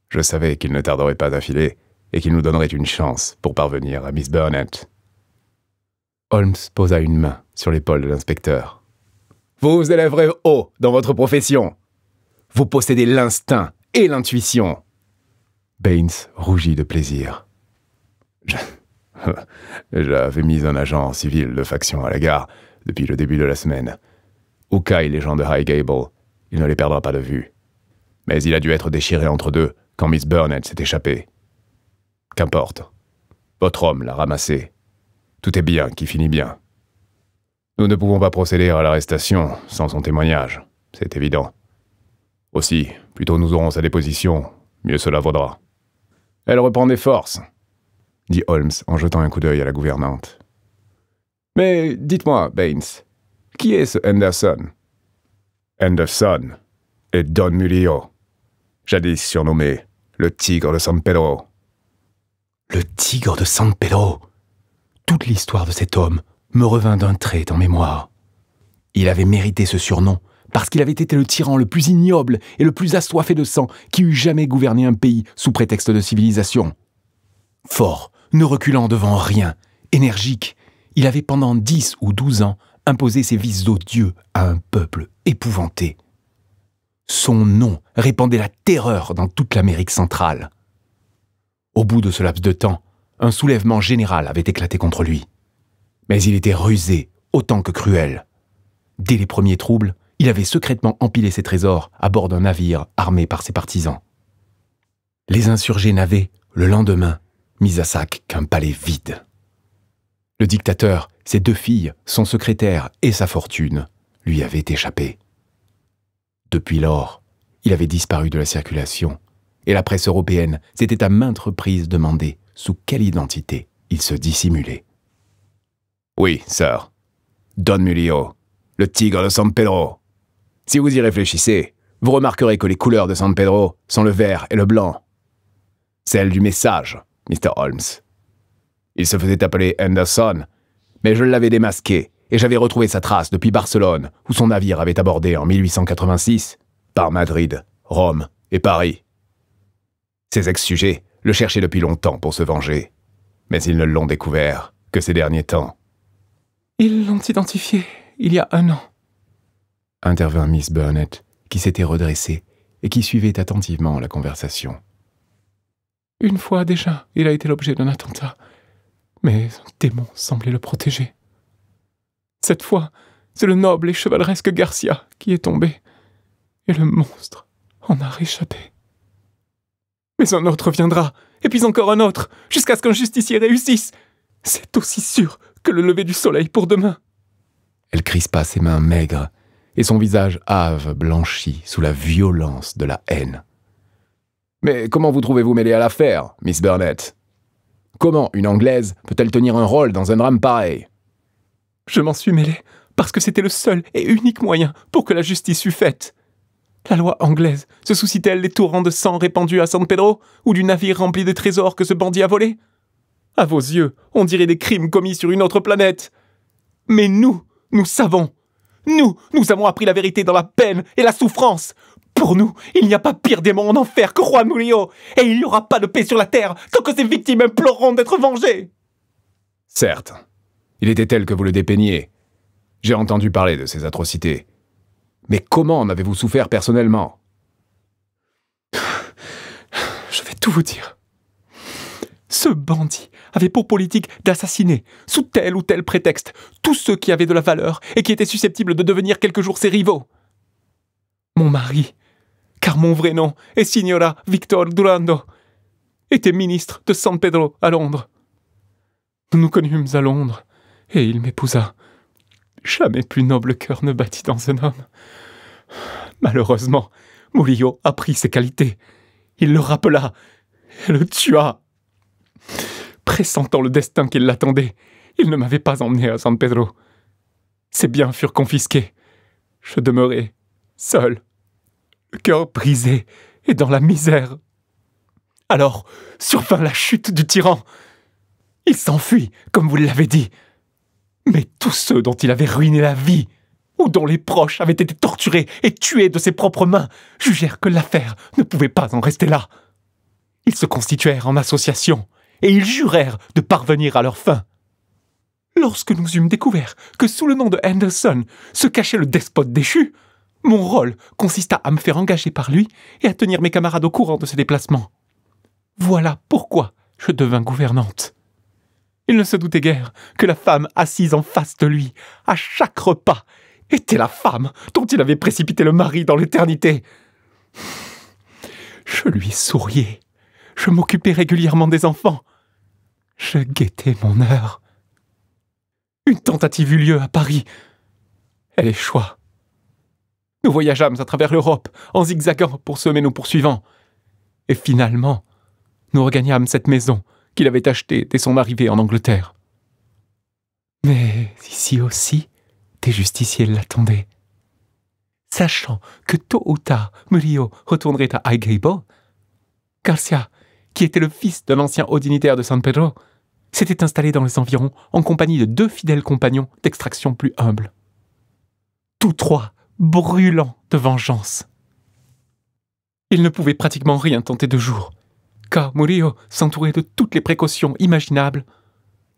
Je savais qu'il ne tarderait pas à filer et qu'il nous donnerait une chance pour parvenir à Miss Burnett. » Holmes posa une main sur l'épaule de l'inspecteur. « Vous vous élèverez haut dans votre profession. Vous possédez l'instinct et l'intuition. » Baines rougit de plaisir. J'avais mis un agent civil de faction à la gare depuis le début de la semaine. Au cas où les gens de Highgable, il ne les perdra pas de vue. Mais il a dû être déchiré entre deux quand Miss Burnett s'est échappée. Qu'importe. Votre homme l'a ramassé. Tout est bien qui finit bien. Nous ne pouvons pas procéder à l'arrestation sans son témoignage, c'est évident. Aussi, plus tôt nous aurons sa déposition, mieux cela vaudra. Elle reprend des forces, dit Holmes en jetant un coup d'œil à la gouvernante. Mais dites-moi, Baines, qui est ce Henderson? Henderson est Don Mulio, jadis surnommé le Tigre de San Pedro. Le Tigre de San Pedro. Toute l'histoire de cet homme me revint d'un trait en mémoire. Il avait mérité ce surnom parce qu'il avait été le tyran le plus ignoble et le plus assoiffé de sang qui eût jamais gouverné un pays sous prétexte de civilisation. Fort, ne reculant devant rien, énergique, il avait pendant 10 ou 12 ans imposé ses vices odieux à un peuple épouvanté. Son nom répandait la terreur dans toute l'Amérique centrale. Au bout de ce laps de temps, un soulèvement général avait éclaté contre lui. Mais il était rusé autant que cruel. Dès les premiers troubles, il avait secrètement empilé ses trésors à bord d'un navire armé par ses partisans. Les insurgés n'avaient, le lendemain, mis à sac qu'un palais vide. Le dictateur, ses 2 filles, son secrétaire et sa fortune lui avaient échappé. Depuis lors, il avait disparu de la circulation, et la presse européenne s'était à maintes reprises demandé sous quelle identité il se dissimulait. Oui, sir. Don Mulio, le Tigre de San Pedro. Si vous y réfléchissez, vous remarquerez que les couleurs de San Pedro sont le vert et le blanc. Celle du message, Mr. Holmes. Il se faisait appeler Henderson, mais je l'avais démasqué et j'avais retrouvé sa trace depuis Barcelone, où son navire avait abordé en 1886, par Madrid, Rome et Paris. Ses ex-sujets le cherchaient depuis longtemps pour se venger, mais ils ne l'ont découvert que ces derniers temps. Ils l'ont identifié il y a 1 an, intervint Miss Burnett, qui s'était redressée et qui suivait attentivement la conversation. Une fois déjà, il a été l'objet d'un attentat, mais un démon semblait le protéger. Cette fois, c'est le noble et chevaleresque Garcia qui est tombé, et le monstre en a réchappé. Mais un autre viendra, et puis encore un autre, jusqu'à ce qu'un justicier réussisse. C'est aussi sûr que le lever du soleil pour demain. Elle crispa ses mains maigres, et son visage hâve blanchi sous la violence de la haine. Mais comment vous trouvez-vous mêlée à l'affaire, Miss Burnett? Comment une Anglaise peut-elle tenir un rôle dans un drame pareil? Je m'en suis mêlé parce que c'était le seul et unique moyen pour que la justice fût faite. La loi anglaise se soucie-t-elle des torrents de sang répandus à San Pedro ou du navire rempli de trésors que ce bandit a volé? À vos yeux, on dirait des crimes commis sur une autre planète. Mais nous savons. Nous avons appris la vérité dans la peine et la souffrance. Pour nous, il n'y a pas pire démon en enfer que Juan Mulio, et il n'y aura pas de paix sur la terre tant que ses victimes imploreront d'être vengées. Certes, il était tel que vous le dépeigniez. J'ai entendu parler de ces atrocités. Mais comment en avez-vous souffert personnellement? Je vais tout vous dire. Ce bandit avait pour politique d'assassiner, sous tel ou tel prétexte, tous ceux qui avaient de la valeur et qui étaient susceptibles de devenir quelque jour ses rivaux. Mon mari, car mon vrai nom est Signora Victor Durando, était ministre de San Pedro à Londres. Nous nous connûmes à Londres, et il m'épousa. Jamais plus noble cœur ne battit dans un homme. Malheureusement, Mulio apprit ses qualités. Il le rappela et le tua. Pressentant le destin qui l'attendait, il ne m'avait pas emmené à San Pedro. Ses biens furent confisqués. Je demeurai seul, le cœur brisé et dans la misère. Alors survint la chute du tyran. Il s'enfuit, comme vous l'avez dit. Mais tous ceux dont il avait ruiné la vie, ou dont les proches avaient été torturés et tués de ses propres mains, jugèrent que l'affaire ne pouvait pas en rester là. Ils se constituèrent en association, et ils jurèrent de parvenir à leur fin. Lorsque nous eûmes découvert que sous le nom de Henderson se cachait le despote déchu, mon rôle consista à me faire engager par lui et à tenir mes camarades au courant de ses déplacements. Voilà pourquoi je devins gouvernante. Il ne se doutait guère que la femme assise en face de lui, à chaque repas, était la femme dont il avait précipité le mari dans l'éternité. Je lui souriais, je m'occupais régulièrement des enfants. Je guettais mon heure. Une tentative eut lieu à Paris. Elle échoua. Nous voyageâmes à travers l'Europe, en zigzagant pour semer nos poursuivants. Et finalement, nous regagnâmes cette maison qu'il avait achetée dès son arrivée en Angleterre. Mais ici aussi, des justiciers l'attendaient. Sachant que tôt ou tard, Murillo retournerait à Highgable, Garcia, qui était le fils d'un ancien haut dignitaire de San Pedro, s'était installé dans les environs en compagnie de 2 fidèles compagnons d'extraction plus humble. Tous 3 brûlants de vengeance. Ils ne pouvaient pratiquement rien tenter de jour, car Murillo s'entourait de toutes les précautions imaginables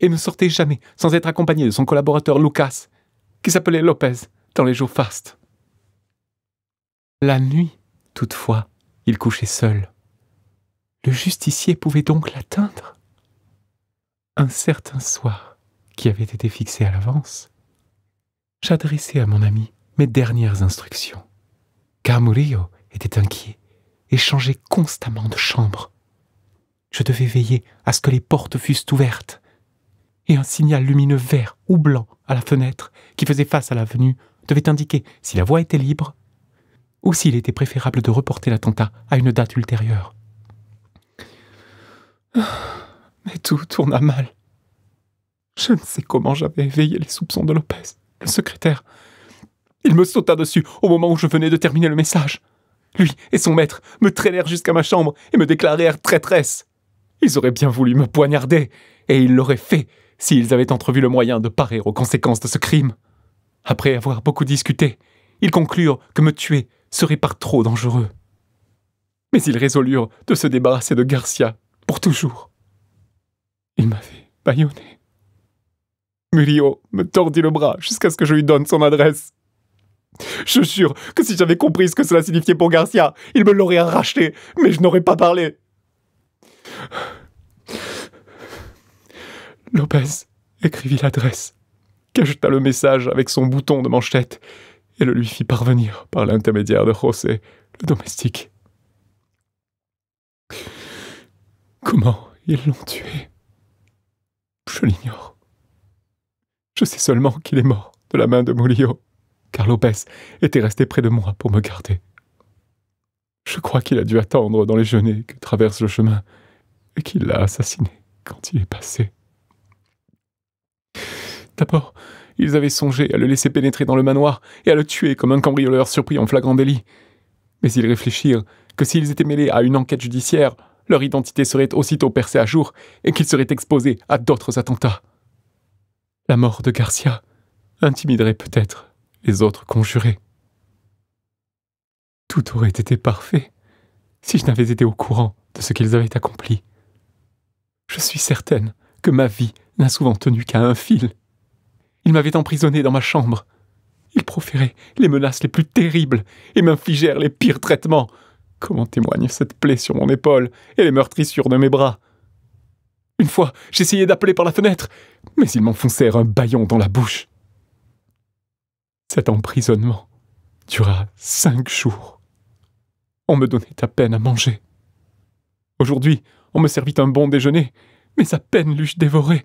et ne sortait jamais sans être accompagné de son collaborateur Lucas, qui s'appelait Lopez dans les jours fastes. La nuit, toutefois, il couchait seul. Le justicier pouvait donc l'atteindre. Un certain soir, qui avait été fixé à l'avance, j'adressai à mon ami mes dernières instructions, car Murillo était inquiet et changeait constamment de chambre. Je devais veiller à ce que les portes fussent ouvertes, et un signal lumineux vert ou blanc à la fenêtre qui faisait face à l'avenue devait indiquer si la voie était libre ou s'il était préférable de reporter l'attentat à une date ultérieure. Mais tout tourna mal. Je ne sais comment j'avais éveillé les soupçons de Lopez, le secrétaire. Il me sauta dessus au moment où je venais de terminer le message. Lui et son maître me traînèrent jusqu'à ma chambre et me déclarèrent traîtresse. Ils auraient bien voulu me poignarder, et ils l'auraient fait s'ils avaient entrevu le moyen de parer aux conséquences de ce crime. Après avoir beaucoup discuté, ils conclurent que me tuer serait par trop dangereux. Mais ils résolurent de se débarrasser de Garcia pour toujours. Il m'avait bâillonné. Murillo me tordit le bras jusqu'à ce que je lui donne son adresse. Je jure que si j'avais compris ce que cela signifiait pour Garcia, il me l'aurait arraché, mais je n'aurais pas parlé. Lopez écrivit l'adresse, cacheta le message avec son bouton de manchette et le lui fit parvenir par l'intermédiaire de José, le domestique. Comment ils l'ont tué? Je l'ignore. Je sais seulement qu'il est mort de la main de Murillo, car Lopez était resté près de moi pour me garder. Je crois qu'il a dû attendre dans les genêts que traverse le chemin et qu'il l'a assassiné quand il est passé. D'abord, ils avaient songé à le laisser pénétrer dans le manoir et à le tuer comme un cambrioleur surpris en flagrant délit. Mais ils réfléchirent que s'ils étaient mêlés à une enquête judiciaire, leur identité serait aussitôt percée à jour et qu'ils seraient exposés à d'autres attentats. La mort de Garcia intimiderait peut-être les autres conjurés. Tout aurait été parfait si je n'avais été au courant de ce qu'ils avaient accompli. Je suis certaine que ma vie n'a souvent tenu qu'à un fil. Ils m'avaient emprisonné dans ma chambre. Ils proféraient les menaces les plus terribles et m'infligèrent les pires traitements, comme en témoigne cette plaie sur mon épaule et les meurtrissures de mes bras. Une fois, j'essayai d'appeler par la fenêtre, mais ils m'enfoncèrent un bâillon dans la bouche. Cet emprisonnement dura 5 jours. On me donnait à peine à manger. Aujourd'hui, on me servit un bon déjeuner, mais à peine l'eus-je dévoré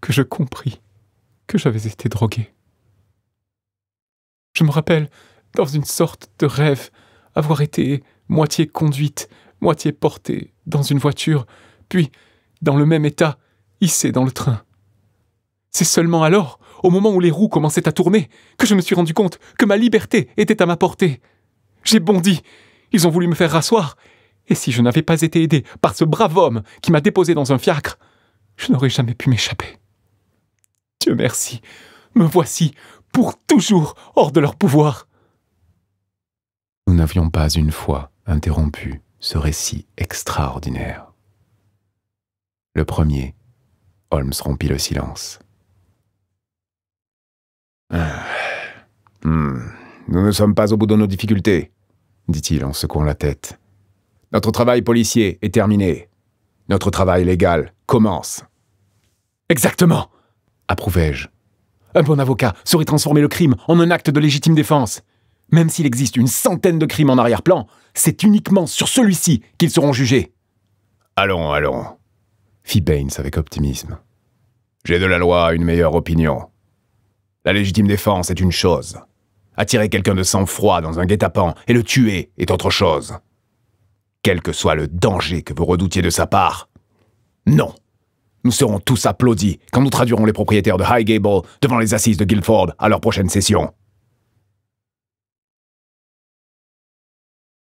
que je compris que j'avais été drogué. Je me rappelle, dans une sorte de rêve, avoir été moitié conduite, moitié portée dans une voiture, puis, dans le même état, hissée dans le train. C'est seulement alors, au moment où les roues commençaient à tourner, que je me suis rendu compte que ma liberté était à ma portée. J'ai bondi. Ils ont voulu me faire rasseoir. Et si je n'avais pas été aidé par ce brave homme qui m'a déposé dans un fiacre, je n'aurais jamais pu m'échapper. Dieu merci, me voici pour toujours hors de leur pouvoir. Nous n'avions pas une fois interrompu ce récit extraordinaire. Le premier, Holmes rompit le silence. Nous ne sommes pas au bout de nos difficultés, dit-il en secouant la tête. Notre travail policier est terminé. Notre travail légal commence. Exactement, approuvai-je. Un bon avocat saurait transformer le crime en un acte de légitime défense. Même s'il existe une centaine de crimes en arrière-plan, c'est uniquement sur celui-ci qu'ils seront jugés. Allons. fit Baines avec optimisme. J'ai de la loi une meilleure opinion. La légitime défense est une chose. Attirer quelqu'un de sang-froid dans un guet-apens et le tuer est autre chose. Quel que soit le danger que vous redoutiez de sa part, non. Nous serons tous applaudis quand nous traduirons les propriétaires de Highgable devant les assises de Guildford à leur prochaine session.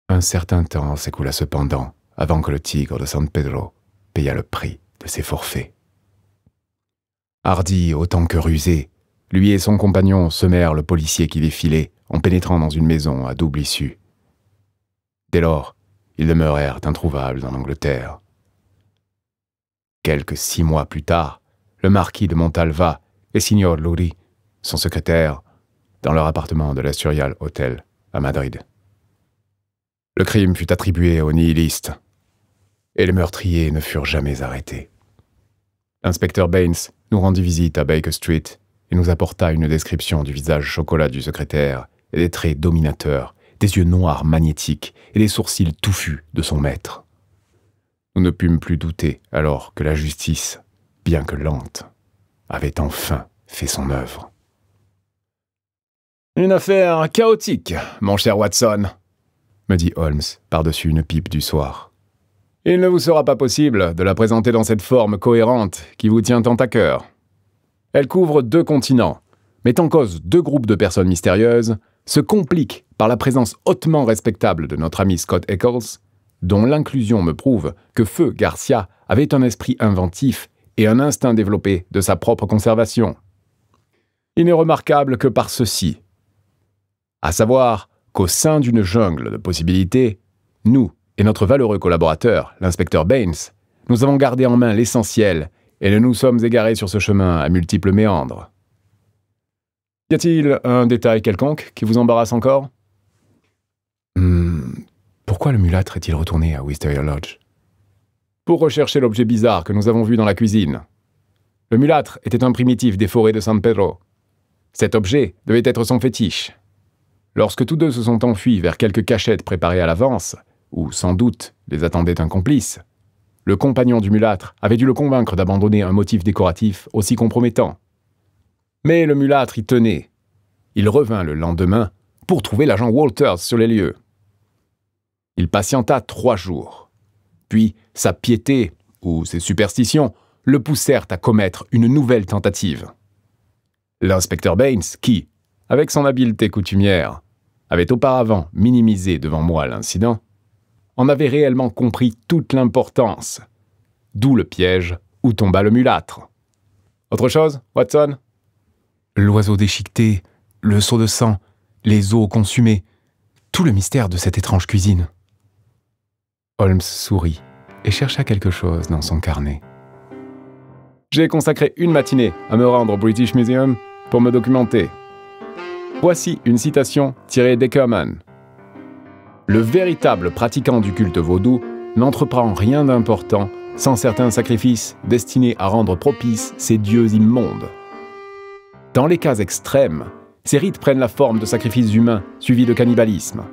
Un certain temps s'écoula cependant avant que le tigre de San Pedro payât le prix de ses forfaits. Hardi autant que rusé, lui et son compagnon semèrent le policier qui défilait en pénétrant dans une maison à double issue. Dès lors, ils demeurèrent introuvables en Angleterre. Quelques 6 mois plus tard, le marquis de Montalva et Signor Luri, son secrétaire, dans leur appartement de l'Asturial Hotel à Madrid. Le crime fut attribué aux nihilistes, et les meurtriers ne furent jamais arrêtés. L'inspecteur Baines nous rendit visite à Baker Street et nous apporta une description du visage chocolat du secrétaire et des traits dominateurs, des yeux noirs magnétiques et des sourcils touffus de son maître. Nous ne pûmes plus douter alors que la justice, bien que lente, avait enfin fait son œuvre. « Une affaire chaotique, mon cher Watson », me dit Holmes par-dessus une pipe du soir. « Il ne vous sera pas possible de la présenter dans cette forme cohérente qui vous tient tant à cœur. Elle couvre 2 continents, met en cause 2 groupes de personnes mystérieuses, se complique par la présence hautement respectable de notre ami Scott Eccles, dont l'inclusion me prouve que Feu Garcia avait un esprit inventif et un instinct développé de sa propre conservation. Il n'est remarquable que par ceci, à savoir qu'au sein d'une jungle de possibilités, nous et notre valeureux collaborateur, l'inspecteur Baines, nous avons gardé en main l'essentiel et ne nous sommes égarés sur ce chemin à multiples méandres. Y a-t-il un détail quelconque qui vous embarrasse encore ? Pourquoi le mulâtre est-il retourné à Wisteria Lodge ? Pour rechercher l'objet bizarre que nous avons vu dans la cuisine. Le mulâtre était un primitif des forêts de San Pedro. Cet objet devait être son fétiche. Lorsque tous 2 se sont enfuis vers quelques cachettes préparées à l'avance, où sans doute les attendait un complice, le compagnon du mulâtre avait dû le convaincre d'abandonner un motif décoratif aussi compromettant. Mais le mulâtre y tenait. Il revint le lendemain pour trouver l'agent Walters sur les lieux. Il patienta 3 jours. Puis sa piété, ou ses superstitions, le poussèrent à commettre une nouvelle tentative. L'inspecteur Baines, qui, avec son habileté coutumière, avait auparavant minimisé devant moi l'incident, en avait réellement compris toute l'importance, d'où le piège où tomba le mulâtre. Autre chose, Watson ? L'oiseau déchiqueté, le seau de sang, les os consumés, tout le mystère de cette étrange cuisine. Holmes sourit et chercha quelque chose dans son carnet. J'ai consacré une matinée à me rendre au British Museum pour me documenter. Voici une citation tirée d'Eckermann. « Le véritable pratiquant du culte vaudou n'entreprend rien d'important sans certains sacrifices destinés à rendre propices ces dieux immondes. Dans les cas extrêmes, ces rites prennent la forme de sacrifices humains suivis de cannibalisme.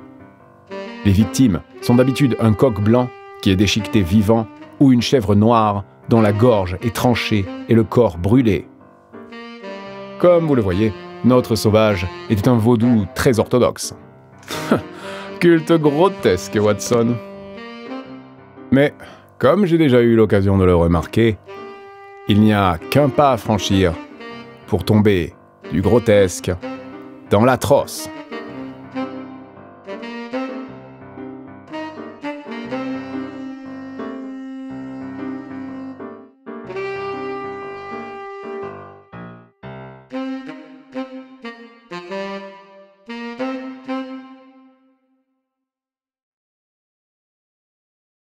Les victimes sont d'habitude un coq blanc qui est déchiqueté vivant ou une chèvre noire dont la gorge est tranchée et le corps brûlé. Comme vous le voyez, notre sauvage était un vaudou très orthodoxe. Culte grotesque, Watson. Mais, comme j'ai déjà eu l'occasion de le remarquer, il n'y a qu'un pas à franchir pour tomber du grotesque dans l'atroce.